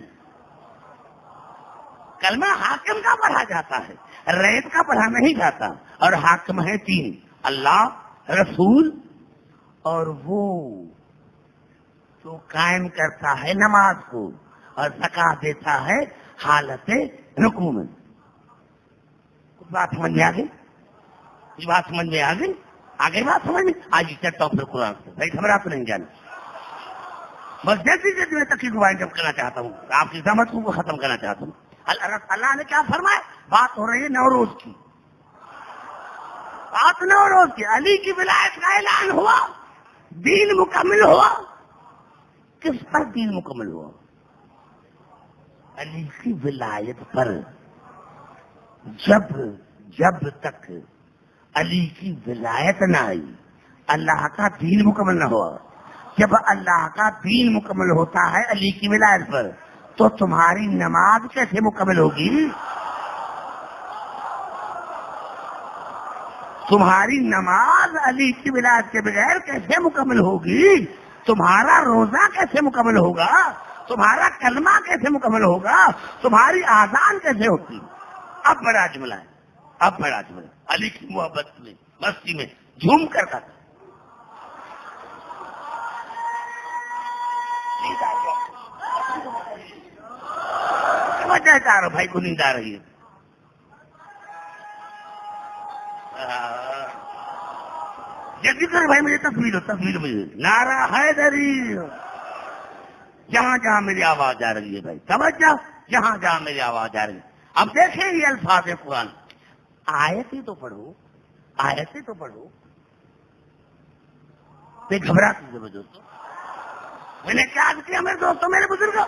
کلمہ حاکم کا پڑھا جاتا ہے، رعیت کا پڑھا نہیں جاتا۔ اور حاکم ہے تین، اللہ، رسول اور وہ جو قائم کرتا ہے نماز کو اور زکات دیتا ہے حالت رکوع میں۔ کچھ بات سمجھ میں آ گئی؟ کچھ بات سمجھ میں آ گئی؟ آگے بات سمجھ میں آج چلتا ہوں پھر قرآن سے، بھائی خبرات تو نہیں جانا، بس جیسی جیسی میں تقریر کو وائنڈ اپ کرنا چاہتا ہوں، آپ کی زحمت کو ختم کرنا چاہتا ہوں۔ اللہ نے کیا فرمایا؟ بات ہو رہی ہے نوروز کی، بات نوروز کی، علی کی ولایت کا اعلان ہوا، دین مکمل ہوا۔ کس پر دین مکمل ہوا؟ علی کی ولایت پر۔ جب تک علی کی ولایت نہ آئی اللہ کا دین مکمل نہ ہوا۔ جب اللہ کا دین مکمل ہوتا ہے علی کی ولایت پر تو تمہاری نماز کیسے مکمل ہوگی؟ تمہاری نماز علی کی ولایت کے بغیر کیسے مکمل ہوگی؟ تمہارا روزہ کیسے مکمل ہوگا؟ تمہارا کلمہ کیسے مکمل ہوگا؟ تمہاری آذان کیسے ہوگی؟ اب بڑا جملہ ہے، اب بڑا جملہ، علی کی محبت میں مستی میں جھوم کر کرتا سمجھنا چاہ رہا ہوں بھائی کو نیند آ رہی ہے۔ جلدی کرو بھائی، مجھے تصویر مجھے نعرہ حیدری، جہاں جہاں میری آواز آ رہی ہے بھائی توجہ، جہاں جہاں میری آواز آ رہی ہے. اب دیکھیں یہ الفاظ قرآن، آیتیں تو پڑھو، آیتیں تو پڑھو. میں گھبرا کیجیے میرے دوستوں، میں نے کیا کیا میرے دوستوں، میرے بزرگوں؟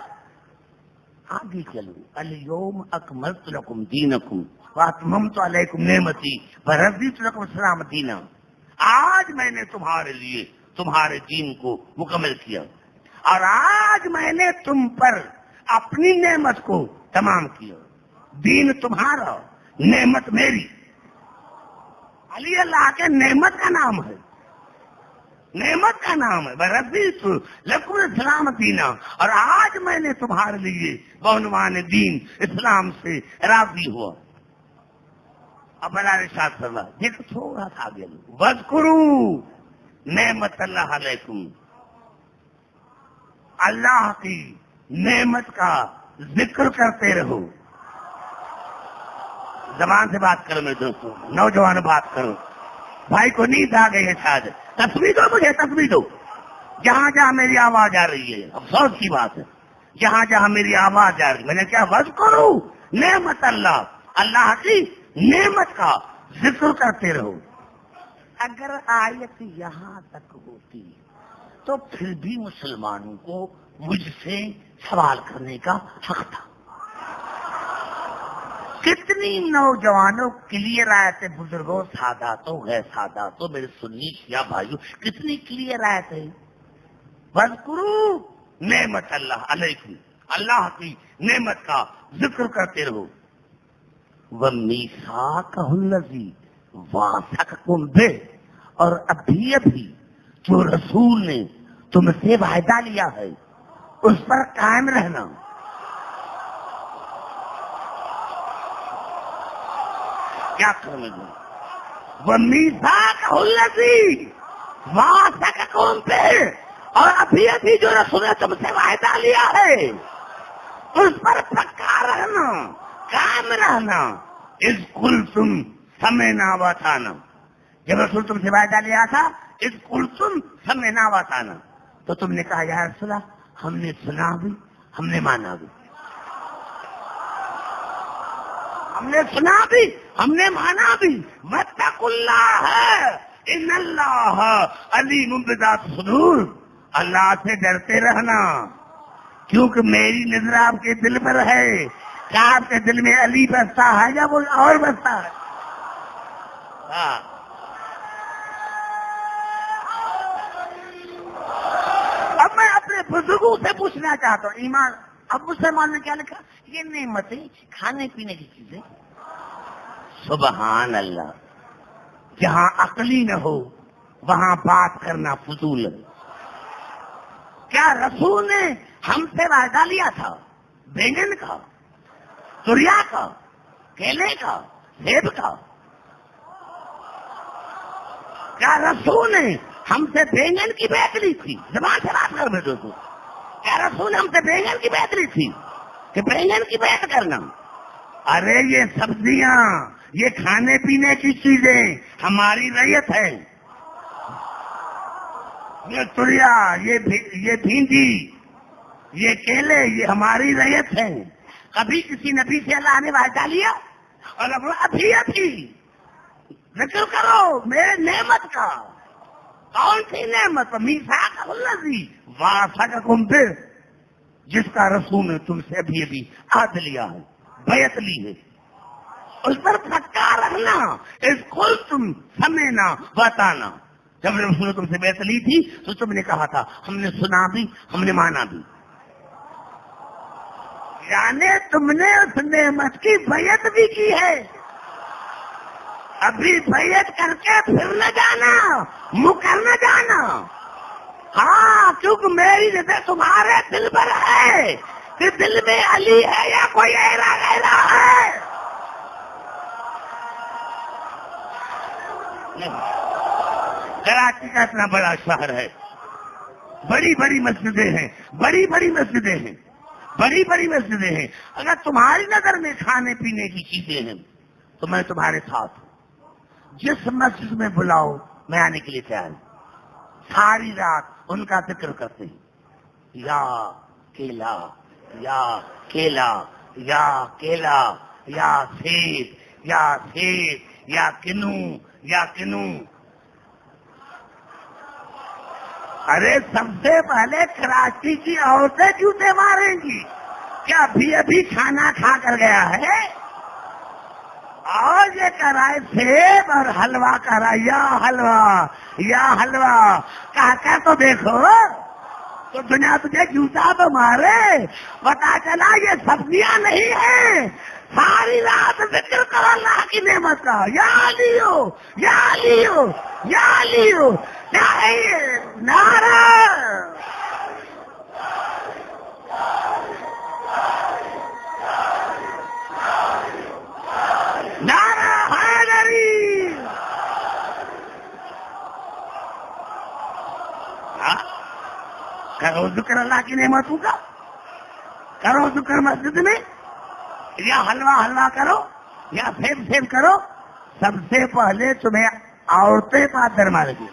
آگے چلو. الیوم اکملت لکم دینکم واتممت علیکم نعمتی ورضیت لکم الاسلام دینا. آج میں نے تمہارے لیے تمہارے دین کو مکمل کیا، اور آج میں نے تم پر اپنی نعمت کو تمام کیا. دین تمہارا، نعمت میری. علی اللہ کے نعمت کا نام ہے، نعمت کا نام ہے. رضیت لکم الاسلام دینا، اور آج میں نے تمہارے لیے بعنوان دین اسلام سے راضی ہوا. اب اللہ نے ارشاد فرمایا، دیکھو تھوڑا سا آگے، وذکروا نعمت اللہ علیکم، اللہ کی نعمت کا ذکر کرتے رہو. زبان سے بات کرو میرے دوستوں، نوجوان بات کرو. بھائی کو نیند آ گئی ہے شاید، تصویر دو مجھے، تصویر دو. جہاں جہاں میری آواز آ رہی ہے، افسوس کی بات ہے، جہاں جہاں میری آواز آ رہی ہے، میں نے کیا وذکروا نعمت اللہ، اللہ کی نعمت کا ذکر کرتے رہو. اگر آیت یہاں تک ہوتی تو پھر بھی مسلمانوں کو مجھ سے سوال کرنے کا حق تھا. کتنی نوجوانوں کلیئر آیت ہے، بزرگوں، ساداتوں، غیر ساداتوں، میرے سنی شیعہ بھائیوں، کتنی کلیئر آیت ہے. وذکروا نعمت اللہ علیکم، اللہ کی نعمت کا ذکر کرتے رہو. وَمِيثَاقَهُ الَّذِي وَاثَقَكُم بِهِ، اور ابھی جو رسول نے تم سے وعدہ لیا ہے اس پر قائم رہنا. کیا کرنے دوں؟ وَمِيثَاقَهُ الَّذِي وَاثَقَكُم بِهِ، اور ابھی جو رسول نے تم سے وعدہ لیا ہے اس پر پکا رہنا، قائم رہنا. اذ قلتم سمعنا واطعنا، جب رسول تم سے وعدہ لیا تھا، اذ قلتم سمعنا واطعنا، تو تم نے کہا یا رسول اللہ ہم نے سنا بھی، ہم نے مانا بھی. ہم نے سنا بھی، ہم نے مانا بھی. واتقوا اللہ ان اللہ علیم بذات الصدور، اللہ سے ڈرتے رہنا کیونکہ میری نظر آپ کے دل پر ہے. کیا آپ کے دل میں علی بستا ہے یا وہ اور بستا ہے؟ اب میں اپنے بزرگوں سے پوچھنا چاہتا ہوں، ایمان اب مسلمان نے کیا لکھا؟ یہ نعمتیں کھانے پینے کی چیزیں. سبحان اللہ. جہاں عقلی نہ ہو وہاں بات کرنا فضول ہے. کیا رسول نے ہم سے وعدہ لیا تھا بینگن کا، سوریا کا، کیلے کا، سیب کا؟ کیا رسول نے ہم سے بینگن کی بیعت لی تھی؟ زبان سے بات کر میں دوستوں، کیا رسول نے ہم سے بینگن کی بیعت لی تھی کہ بینگن کی بیعت کرنا؟ ارے یہ سبزیاں، یہ کھانے پینے کی چیزیں ہماری ریت ہے. یہ تریا، یہ بھینڈی، یہ کیلے، یہ ہماری ریت ہے. کبھی کسی نبی سے اللہ نے وعدہ لیا؟ اور ابھی ذکر کرو میرے نعمت کا. کون سی نعمت؟ میثاق الذی واثقکم بہ، جس کا رسول نے تم سے ابھی عہد لیا ہے، بیعت لی ہے، اس پر پکا رہنا. اس قلتم سمعنا واطعنا، جب رسول نے تم سے بیعت لی تھی تو تم نے کہا تھا ہم نے سنا بھی، ہم نے مانا بھی. یعنی تم نے اس نعمت کی بیعت بھی کی ہے. ابھی بیعت کر کے پھر نہ جانا، مکر نہ جانا. ہاں، کیونکہ میری نظر تمہارے دل پر ہے کہ دل میں علی ہے یا کوئی ایرا غیرہ ہے. کراچی کا اتنا بڑا شہر ہے، بڑی بڑی مسجدیں ہیں، بڑی بڑی مسجدیں ہیں، بڑی بڑی مسجدیں ہیں. اگر تمہاری نظر میں کھانے پینے کی چیزیں ہیں تو میں تمہارے ساتھ ہوں. جس مسجد میں بلاؤ میں آنے کے لیے تیار ہوں. ساری رات ان کا ذکر کرتے ہیں. یا کیلا، یا کیلا، یا کیلا، یا سیب، یا سیب، یا کنو، یا کنو. ارے سب سے پہلے کراچی کی عورتیں جوتے ماریں گی. کیا ابھی کھانا کھا کر گیا ہے؟ اور یہ کہہ رہا ہے سیب اور حلوہ کہہ رہا ہے یا حلوہ، یا حلوہ. کہا تو دیکھو تو دنیا تجھے جوتا تو مارے. پتا چلا یہ سبزیاں نہیں ہیں. ساری رات ذکر کرو اللہ کی نعمت کا. یا لیو، یا لیو، یا لیو. نعرہ نعرہ حیدری. کرو ذکر اللہ کی نعمتوں کا، کرو ذکر مسجد میں. یا حلوہ کرو، یا سیب کرو. سب سے پہلے تمہیں عورتیں پاتر مارے گی.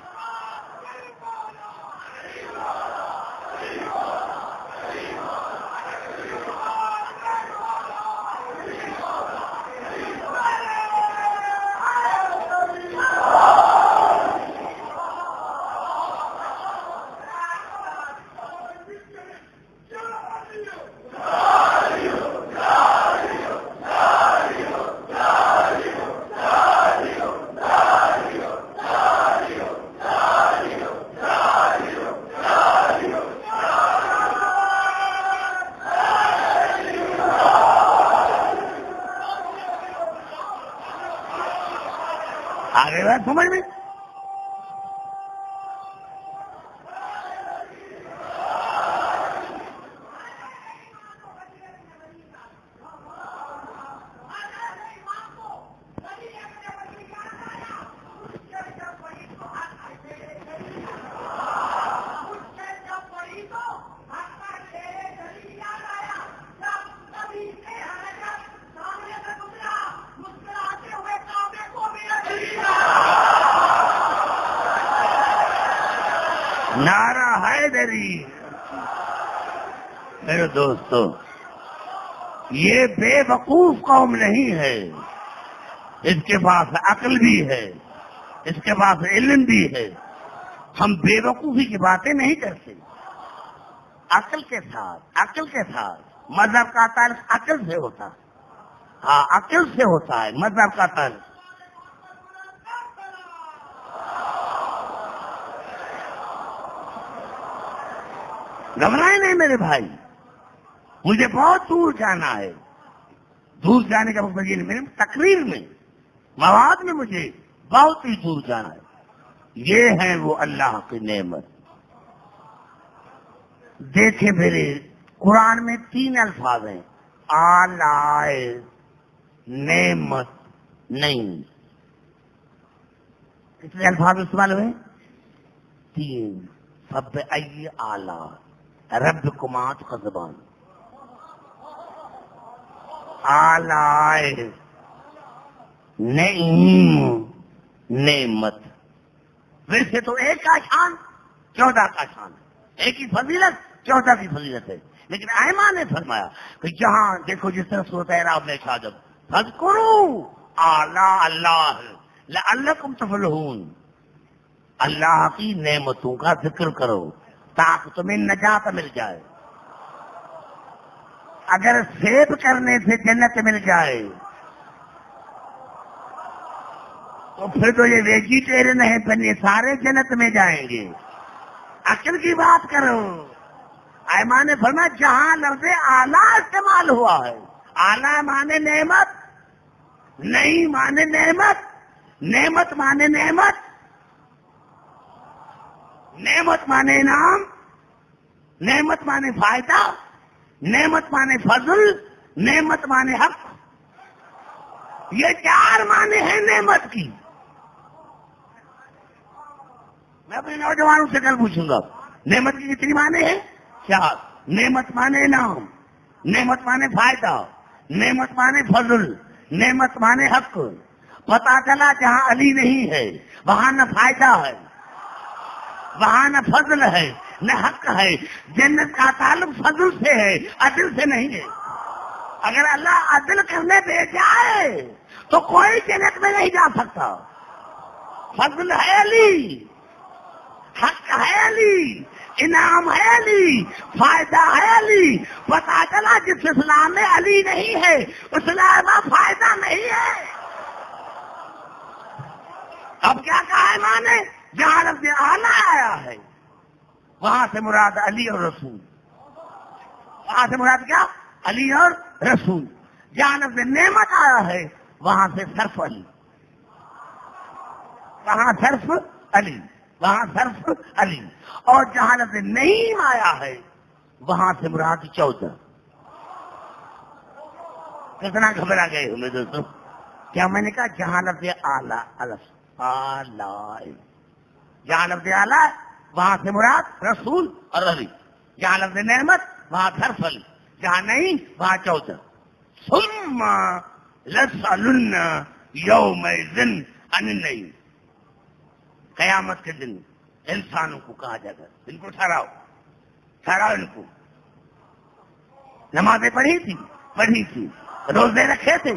آگے بات سمجھ میں. نعرہ حیدری. میرے دوستو، یہ بے وقوف قوم نہیں ہے. اس کے پاس عقل بھی ہے، اس کے پاس علم بھی ہے. ہم بے وقوفی کی باتیں نہیں کرتے. عقل کے ساتھ مذہب کا تعلق عقل سے ہوتا ہے. ہاں عقل سے ہوتا ہے مذہب کا تعلق. گھبرائے نہیں میرے بھائی، مجھے بہت دور جانا ہے. دور جانے کا مطلب یہ نہیں، میرے تقریر میں مواد میں مجھے بہت ہی دور جانا ہے. یہ ہے وہ اللہ کی نعمت. دیکھیں میرے قرآن میں 3 الفاظ ہیں. آلائے نعمت نہیں. کتنے الفاظ استعمال ہوئے؟ 3. سب ای آلہ رب کمات کا زبان. آلائے نعیم نعمت. ویسے تو ایک کا شان 14 کا شان ہے. ایک ہی فضیلت 14 کی فضیلت ہے. لیکن ائمہ نے فرمایا کہ جہاں دیکھو جس طرح سورۃ اعراف میں کہا جب فذکروا آلاء اللہ لعلکم تفلحون، اللہ کی نعمتوں کا ذکر کرو تاکہ تمہیں نجات مل جائے. اگر سیب کرنے سے جنت مل جائے تو پھر تو یہ ویجیٹیرین ہے، پھر یہ سارے جنت میں جائیں گے. عقل کی بات کرو. ائمہ نے فرمایا جہاں لفظ اعلیٰ استعمال ہوا ہے، اعلیٰ مانے نعمت، نہیں مانے نعمت، نعمت مانے نعمت، نعمت مانے انعام، نعمت مانے فائدہ، نعمت مانے فضل، نعمت مانے حق. یہ 4 معنی ہیں نعمت کی. میں اپنے نوجوانوں سے کل پوچھوں گا نعمت کی کتنی معنی ہے؟ 4. نعمت مانے انعام، نعمت مانے فائدہ، نعمت مانے فضل، نعمت مانے حق. پتا چلا جہاں علی نہیں ہے وہاں نہ فائدہ ہے، وہاں نہ فضل ہے نہ حق ہے. جنت کا تعلق فضل سے ہے، عدل سے نہیں ہے. اگر اللہ عدل کرنے دے جائے تو کوئی جنت میں نہیں جا سکتا. فضل ہے علی، حق ہے علی، انعام ہے علی، فائدہ ہے علی. پتا چلا جس اسلام میں علی نہیں ہے اسلام میں فائدہ نہیں ہے. اب کیا کہا ہے ماں نے؟ جہاں لفظ اعلیٰ آیا ہے وہاں سے مراد علی اور رسول. وہاں سے مراد کیا؟ علی اور رسول. جہاں لفظ نعمت آیا ہے وہاں سے صرف علی، وہاں صرف علی، وہاں صرف علی. اور جہاں لفظ نعیم آیا ہے وہاں سے مراد 14. کتنا گھبرا گئے ہوں میرے دوستوں؟ کیا میں نے کہا جہاں لفظ اعلیٰ اعلیٰ، جہاں لفظ اعلیٰ وہاں سے مراد رسول اور علی. جہاں لفظ نعمت وہاں صرف علی، جہاں نہیں وہاں 14. ثم لتسألن یومئذ عن النعیم. قیامت کے دن انسانوں کو کہا جائے گا ان کو ٹھہراؤ، ٹھہراؤ ان کو. نمازیں پڑھی تھی، روزے رکھے تھے،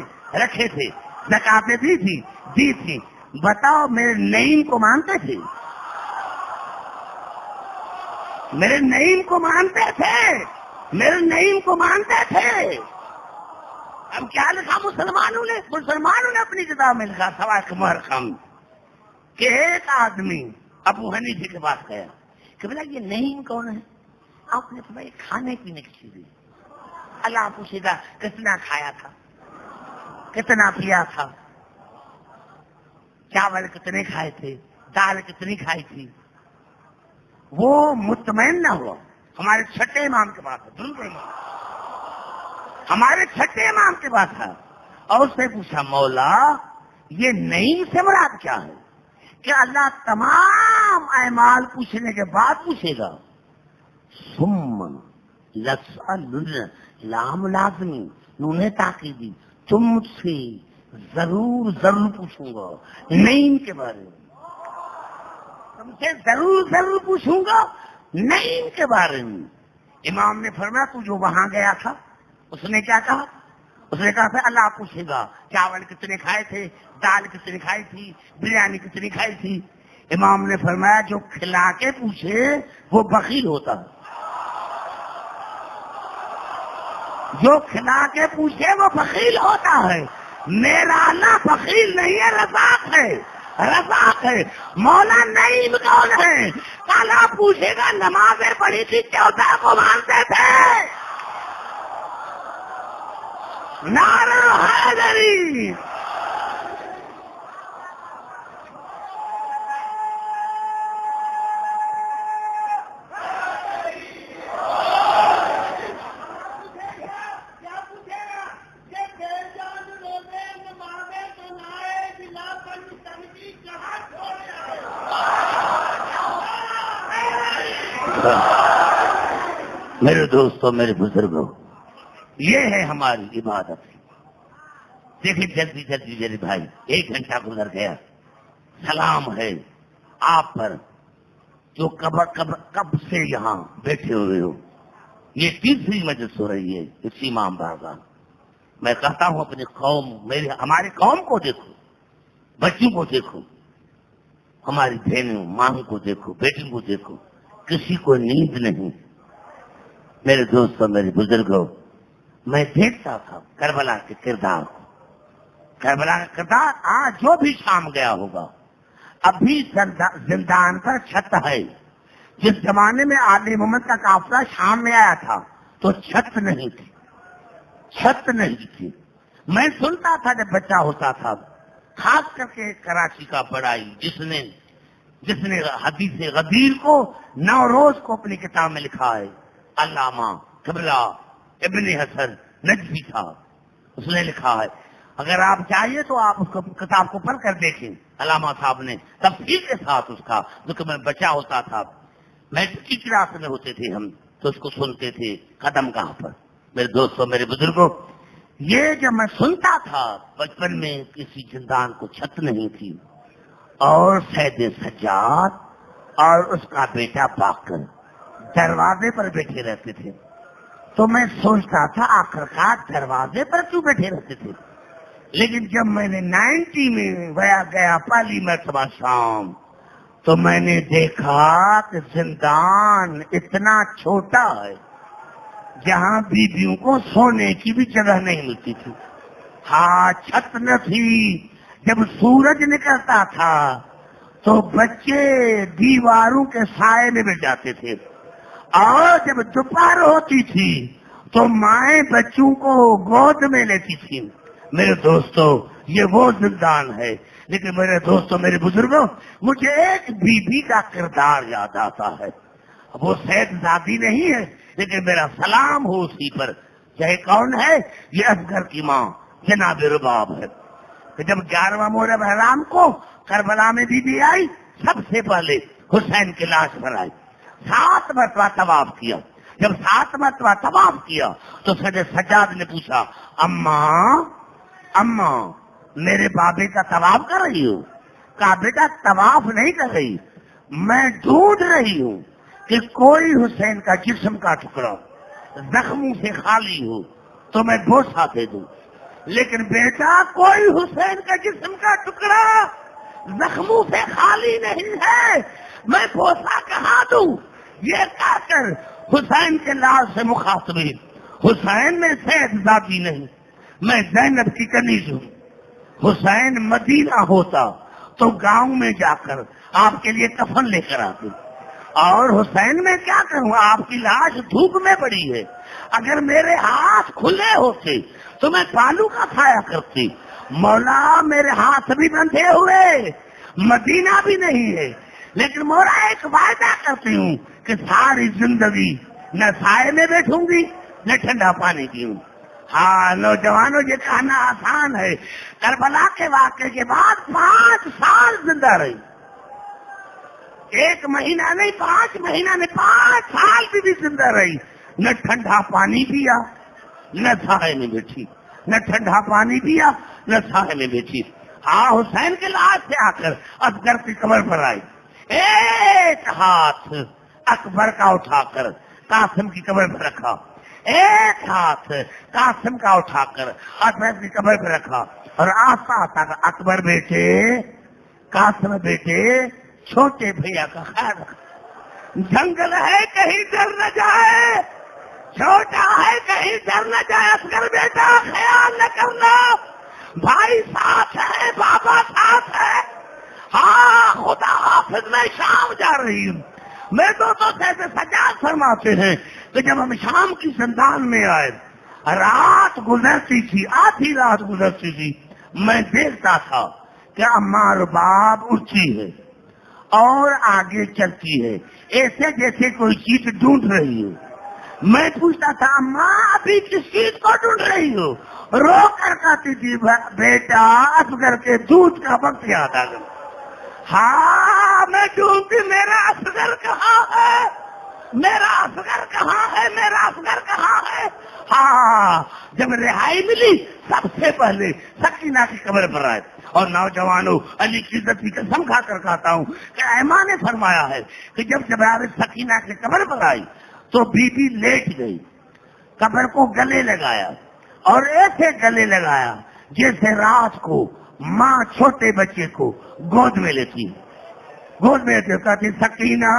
زکاتیں دی تھی. بتاؤ میرے نعیم کو مانتے تھے؟ میرے نعیم کو مانتے تھے؟ میرے نعیم کو مانتے تھے؟ اب کیا لکھا مسلمانوں نے اپنی کتاب میں لکھا سوائے محرم کہ ایک آدمی ابو حنیفہ کے پاس گیا کہ بلا یہ نعیم کون ہے؟ آپ نے فرمایا کھانے پینے کی چیزیں. اللہ پوچھے گا کتنا کھایا تھا، کتنا پیا تھا، چاول کتنے کھائے تھے، دال کتنی کھائی تھی. وہ مطمئن نہ ہوا. ہمارے چھٹے امام کے پاس ہے، بالکل ہمارے چھٹے امام کے پاس ہے، اور اس سے پوچھا مولا یہ نعیم سے مراد کیا ہے؟ کہ اللہ تمام اعمال پوچھنے کے بعد پوچھے گا. ثم لتسألن، لام لازمی، انہوں نے تاکیدی، تم مجھ سے ضرور پوچھوں گا نعیم کے بارے میں. تم سے ضرور پوچھوں گا نعیم کے بارے میں. امام نے فرمایا تو جو وہاں گیا تھا اس نے کیا کہا؟ اس نے کہا تھا اللہ پوچھے گا چاول کتنے کھائے تھے، دال کتنی کھائی تھی، بریانی کتنی کھائی تھی. امام نے فرمایا جو کھلا کے پوچھے وہ بخیل ہوتا ہے، جو کھلا کے پوچھے وہ بخیل ہوتا ہے. میرا اللہ بخیل نہیں ہے، رزاق ہے، رزاق ہے. مولا نعیم کون ہے؟ کالا پوچھے گا نمازیں پڑھی تھی 14 کو مانتے تھے. نعرہ حیدری. میرے دوستوں، میرے بزرگوں، یہ ہے ہماری عبادت. دیکھیں جلدی میرے بھائی 1 گھنٹہ گزر گیا. سلام ہے آپ پر جو کب سے یہاں بیٹھے ہوئے ہو. یہ 3ری مجلس ہو رہی ہے اس امام بارگاہ. میں کہتا ہوں اپنی قوم، ہماری قوم کو دیکھو، بچوں کو دیکھو، ہماری بہنوں ماں کو دیکھو، بیٹوں کو دیکھو، کسی کو نیند نہیں. میرے دوستوں، میرے بزرگوں، میں دیکھتا تھا کربلا کے کردار کو. کربلا کا کردار آج جو بھی شام گیا ہوگا. ابھی زندان پر چھت ہے. جس زمانے میں آل محمد کا قافلہ شام میں آیا تھا تو چھت نہیں تھی. میں سنتا تھا جب بچہ ہوتا تھا، خاص کر کے کراچی کا بڑائی جس نے حدیث غدیر کو نوروز کو اپنی کتاب میں لکھا ہے، علامہ قبلہ ابن حسن نجفی صاحب، اس نے لکھا ہے. اگر آپ چاہیے تو آپ اس کو کتاب کو پڑھ کر دیکھیں. علامہ صاحب نے تفصیل کے ساتھ اس کا، جو میں بچہ ہوتا تھا، میٹرک کی کلاس میں ہوتے تھے ہم تو اس کو سنتے تھے قدم گاہ پر. میرے دوستوں، میرے بزرگوں، یہ جب میں سنتا تھا بچپن میں کسی زندان کو چھت نہیں تھی اور سید سجاد اور اس کا بیٹا باقر دروازے پر بیٹھے رہتے تھے، تو میں سوچتا تھا آخرکار دروازے پر کیوں بیٹھے رہتے تھے. لیکن جب میں نے 90 میں گیا پہلی مرتبہ شام، تو میں نے دیکھا کہ زندان اتنا چھوٹا ہے جہاں بیویوں کو سونے کی بھی جگہ نہیں ملتی تھی. ہاں چھت نہ تھی. جب سورج نکلتا تھا تو بچے دیواروں کے سائے میں بیٹھ جاتے تھے، اور جب دوپہر ہوتی تھی تو مائیں بچوں کو گود میں لیتی تھی. میرے دوستو یہ وہ زندان ہے. لیکن میرے دوستو، میرے بزرگوں، مجھے ایک بی بی کا کردار یاد آتا ہے. وہ سید زادی نہیں ہے، لیکن میرا سلام ہو اسی پر. چاہے کون ہے؟ یہ اصغر کی ماں جناب رباب ہے. کہ جب 11واں محرم حرام کو کربلا میں بی بی آئی، سب سے پہلے حسین کی لاش پر آئی. 7 مرتبہ طواف کیا. جب 7 مرتبہ طواف کیا تو سید سجاد نے پوچھا، اماں میرے بابے کا طواف کر رہی ہو؟ کہا بیٹا طواف نہیں کر رہی، میں ڈھونڈ رہی ہوں کہ کوئی حسین کا جسم کا ٹکڑا زخموں سے خالی ہو تو میں بوسہ دے دوں. لیکن بیٹا کوئی حسین کا جسم کا ٹکڑا زخموں سے خالی نہیں ہے، میں بوسہ کہاں دوں؟ یہ کہہ کر حسین کے لاش سے مخاطبی. حسین میں سید زادی نہیں، میں زینب کی کنیز ہوں. حسین مدینہ ہوتا تو گاؤں میں جا کر آپ کے لیے کفن لے کر آتے، اور حسین میں کیا کروں؟ آپ کی لاش دھوپ میں پڑی ہے. اگر میرے ہاتھ کھلے ہوتے تو میں بالو کا کھایا کرتی. مولا میرے ہاتھ بھی بندھے ہوئے، مدینہ بھی نہیں ہے، لیکن مولا ایک وعدہ کرتی ہوں کہ ساری زندگی نہ سائے میں بیٹھوں گی نہ ٹھنڈا پانی پیوں. ہاں نوجوانوں، یہ کہنا آسان ہے. کربلا کے واقعے کے بعد 5 سال زندہ رہی. 1 مہینہ نہیں، 5 مہینہ نہیں، 5 سال بھی زندہ رہی. نہ ٹھنڈا پانی پیا نہ سائے میں بیٹھی، نہ ٹھنڈا پانی پیا نہ سائے میں بیٹھی. ہاں حسین کے لاش سے آ کر اصغر کی قبر پر آئی. ایک ہاتھ اکبر کا اٹھا کر قاسم کی قبر پر رکھا، ایک ہاتھ قاسم کا اٹھا کر اصغر کی قبر پر رکھا، اور آسا آسا کا اکبر بیٹے، قاسم بیٹے، چھوٹے بھیا کا خیال رکھا. جنگل ہے کہیں ڈر نہ جائے، چھوٹا ہے کہیں ڈر نہ جائے. اصغر بیٹا خیال نہ کرنا، بھائی ساتھ ہے، بابا ساتھ ہے. ہاں خدا حافظ، میں شام جا رہی ہوں. میں تو سید سجاد فرماتے ہیں کہ جب ہم شام کی زندان میں آئے، رات گزرتی تھی، آدھی رات گزرتی تھی، میں دیکھتا تھا کہ اماں رباب اٹھتی ہے اور آگے چلتی ہے، ایسے جیسے کوئی چیز ڈھونڈ رہی ہو. میں پوچھتا تھا اماں ابھی کس چیز کو ڈھونڈ رہی ہو؟ رو کر کہتی تھی بیٹا اصغر کے دودھ کا وقت یاد آ گیا. ہاں میں ڈھونڈتی میرا اصغر کہاں ہے، میرا اصغر کہاں ہے، میرا اصغر کہاں ہے. ہاں جب رہائی ملی سب سے پہلے سکینہ کی قبر پر آئے. اور نوجوانوں، علی کی عزت کی قسم کھا کر کہتا ہوں کہ ایما نے فرمایا ہے کہ جب جناب سکینہ کی قبر پر آئی تو بی بی لیٹ گئی، قبر کو گلے لگایا، اور ایسے گلے لگایا جیسے رات کو ماں چھوٹے بچے کو گود میں لیتی، گود میں لیتے کہتی سکینہ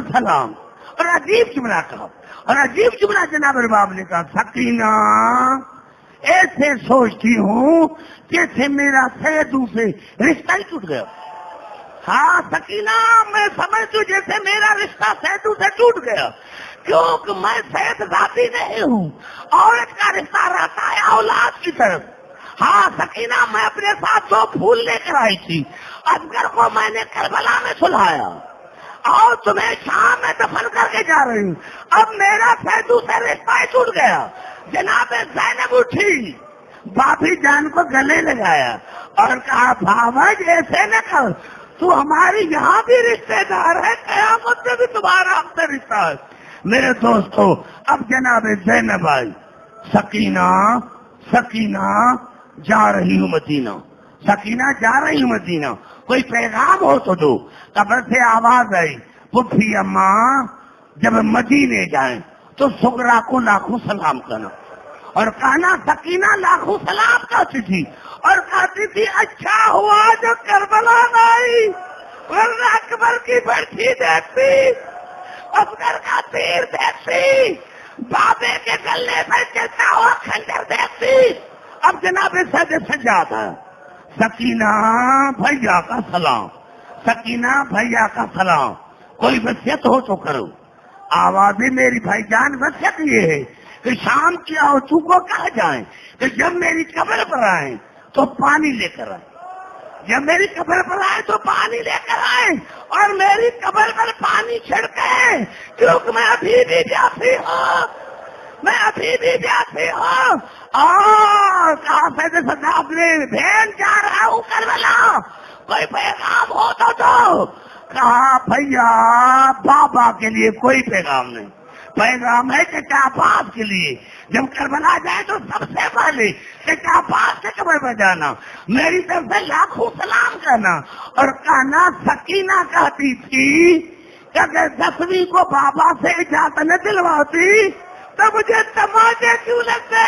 سلام. اور عجیب جملہ کہا، اور عجیب جملہ جناب رباب نے کہا، سکینہ ایسے سوچتی ہوں جیسے میرا سیدوں سے رشتہ ہی ٹوٹ گیا. ہاں سکینہ میں سمجھتی جیسے میرا رشتہ سیدوں سے ٹوٹ گیا، کیونکہ میں سید ذاتی نہیں ہوں. عورت کا رشتہ رہتا ہے اولاد کی طرف. ہاں سکینہ میں اپنے ساتھ 2 پھول لے کر آئی تھی، اصغر کو میں نے کربلا میں سلایا اور تمہیں شام میں دفن کر کے جا رہی ہوں. اب میرا سیدوں سے رشتہ ہی ٹوٹ گیا. جناب زینب اٹھی، بابی جان کو گلے لگایا اور کہا بابا ایسے نہ کر، تو ہماری یہاں بھی رشتہ دار ہے، قیامت میں بھی تمہارا ہم سے رشتہ ہے. میرے دوستو اب جناب زینب آئی، سکینہ سکینہ جا رہی ہوں مدینہ، سکینہ جا رہی ہوں مدینہ، کوئی پیغام ہو تو دو۔ قبر سے آواز آئی، پھپھی اماں جب مدینے جائیں تو سغرا کو لاکھوں سلام کرنا، اور کہنا سکینہ لاکھوں سلام کہتی تھی، اور کہتی تھی اچھا ہوا جو کربلا نہ آئی، ورنہ اکبر کی برسی دیکھتی، اصغر کا تیر دیکھتی، بابے کے گلے پر چلتا ہوا خنجر دیکھتی۔ اب جناب سید سجاد ہے، سکینہ بھیا کا سلام، سکینہ بھیا کا سلام، کوئی وصیت ہو تو کرو۔ آوازیں میری بھائی جان، وصیت یہ ہے کہ شام کی آوتوں کو کہا جائیں کہ جب میری قبر پر آئیں تو پانی لے کر آئیں، جب میری قبر پر آئے تو پانی لے کر آئے، اور میری قبر پر پانی چھڑکے، کیونکہ میں ابھی بھی پیاسی ہوں، میں ابھی بھی پیاسی ہوں۔ اور کہا سید سجاد نے بہن جا رہا ہوں کربلا، کوئی پیغام ہو تو دو۔ کہا بھیا بابا کے لیے کوئی پیغام نہیں، پیغام ہے چچا عباس کے لیے، جب کربلا جائے تو سب سے پہلے چچا عباس کے قبر پر جانا، میری طرف سے لاکھوں سلام کرنا، اور کہنا سکینہ کہتی تھی کہ اگر 10ویں کو بابا سے اجازت نہ دلواتی تو مجھے تماچے کیوں لگتے،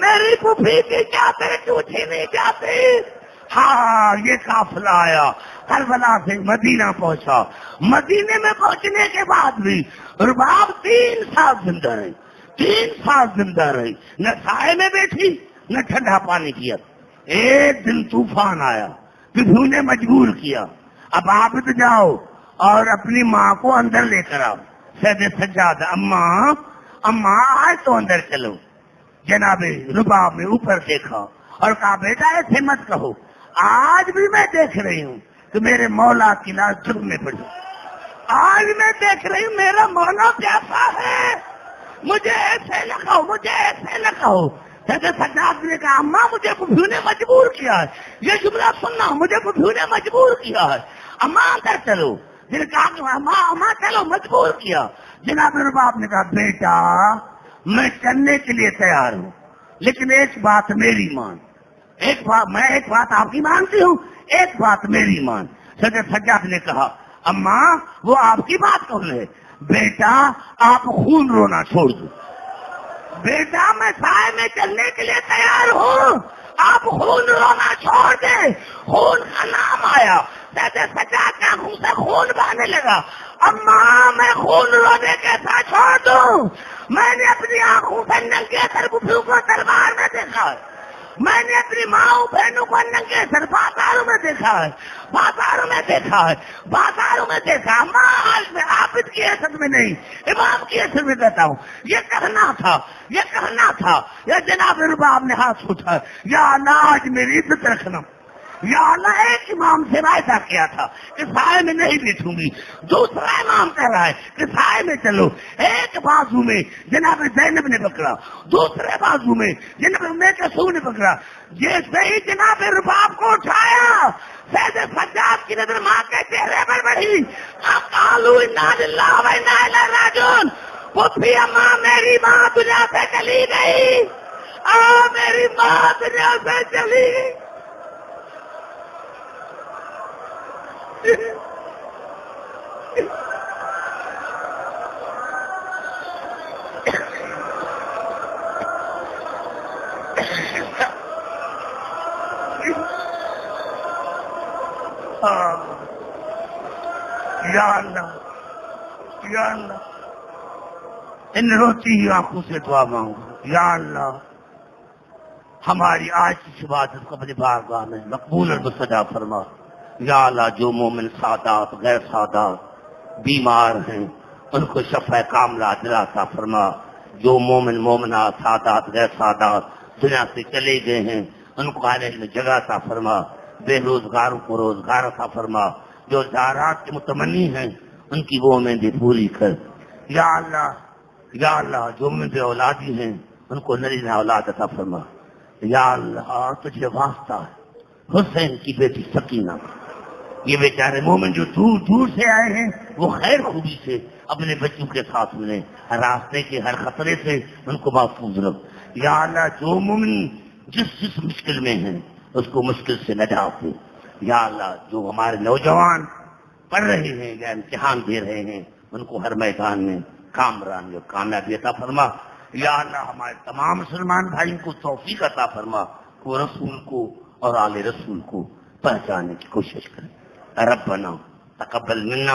میری پھوپھی کی چادر کیوں چھینی جاتی۔ ہاں یہ قافلہ آیا، کربلا سے مدینہ پہنچا، مدینے میں پہنچنے کے بعد بھی رباب 3 سال زندہ رہی، 3 سال زندہ رہی، نہ سائے میں بیٹھی نہ ٹھنڈا پانی کیا۔ ایک دن طوفان آیا، پھر نے مجبور کیا، اب آپ تو جاؤ اور اپنی ماں کو اندر لے کر آؤ۔ سید سجاد اماں اماں آج تو اندر چلو۔ جناب رباب نے اوپر دیکھا اور کہا بیٹا ایسے مت کہو، آج بھی میں دیکھ رہی ہوں کہ میرے مولا کی لاش جرم میں پڑی، آج میں دیکھ رہی ہوں میرا مولا پیاسا ہے، مجھے ایسے نہ کہو، مجھے ایسے نہ کہو۔ سید سجاد نے کہا اماں مجھے پھوپھی نے مجبور کیا ہے، یہ جملہ سننا، مجھے پھوپھی نے مجبور کیا ہے، اماں اندر چلو۔ پھر کہا کہ اماں چلو، مجبور کیا۔ جناب رباب نے کہا بیٹا میں چلنے کے لیے تیار ہوں، لیکن ایک بات میری مان، ایک بات آپ کی مانتی ہوں، ایک بات میری مان۔ سید سجاد نے کہا اماں وہ آپ کی بات کون ہے؟ بیٹا آپ خون رونا چھوڑ دو، بیٹا میں سائے میں چلنے کے لیے تیار ہوں، آپ خون رونا چھوڑ دیں۔ خون کا نام آیا، سید سجاد کا منہ سے خون بہنے لگا۔ اماں میں خون رونے کیسا چھوڑ دوں، میں نے اپنی آنکھوں سے ننگے سر پھوپھیوں کو دربار میں دیکھا ہے، میں نے اپنی ماں بہنوں کو ننگے سر بازاروں میں دیکھا ہے، بازاروں میں دیکھا ہے، بازاروں میں دیکھا۔ ماں آج میں عابد کی حیثیت میں نہیں، امام کی حیثیت میں کہتا ہوں، یہ کہنا تھا، یہ کہنا تھا۔ یہ جناب رباب نے ہاتھ اٹھا، یا اللہ آج میری عزت رکھنا، یا اللہ ایک امام سے وعدہ کیا تھا کہ سائے میں نہیں بیٹھوں گی، دوسرا امام کہہ رہا ہے کہ سائے میں چلو۔ ایک بازو میں جناب زینب نے پکڑا، دوسرے بازو میں جناب ام کلثوم نے پکڑا، جیسے ہی جناب رباب کو اٹھایا سید سجاد کی نظر ماں کے چہرے پر پڑی، قالوا انا للہ و انا الیہ راجعون۔ پھوپھی اماں میری ماں دنیا سے چلی گئی، میری ماں دنیا سے چلی گئی۔ یا اللہ یا اللہ، ان روتی ہوئی آنکھوں سے دعا مانگو، یا اللہ ہماری آج کی عبادت قبل بارگاہ میں مقبول اور مستجاب فرما۔ یا اللہ جو مومن سادات غیر سادات بیمار ہیں ان کو شفا کاملہ دلاتا فرما، جو مومنات سادات غیر سادات دنیا سے چلے گئے ہیں ان کو عالم میں جگہ عطا فرما، بے روزگاروں کو روزگار عطا فرما، جو زارات کے متمنی ہیں ان کی وہ امیدیں پوری کر۔ یا اللہ جو من بے اولادی ہیں ان کو نرینہ اولاد عطا فرما۔ یا اللہ تجھے واسطہ ہے حسین کی بیٹی سکینہ، یہ بیچارے مومن جو دور دور سے آئے ہیں وہ خیر خوبی سے اپنے بچوں کے ساتھ ملیں، راستے کے ہر خطرے سے ان کو محفوظ رکھ۔ یا اللہ جو مومن جس مشکل میں ہیں اس کو مشکل سے نجات دے. یا اللہ جو ہمارے نوجوان پڑھ رہے ہیں یا امتحان دے رہے ہیں ان کو ہر میدان میں کامرانی اور کامیابی عطا فرما. یا اللہ ہمارے تمام مسلمان بھائیوں کو توفیق عطا فرما وہ رسول کو اور آل رسول کو پہچانے کی کوشش کریں. ربنا تقبل منا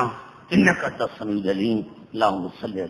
انک انت السمیع العلیم. اللہم صلی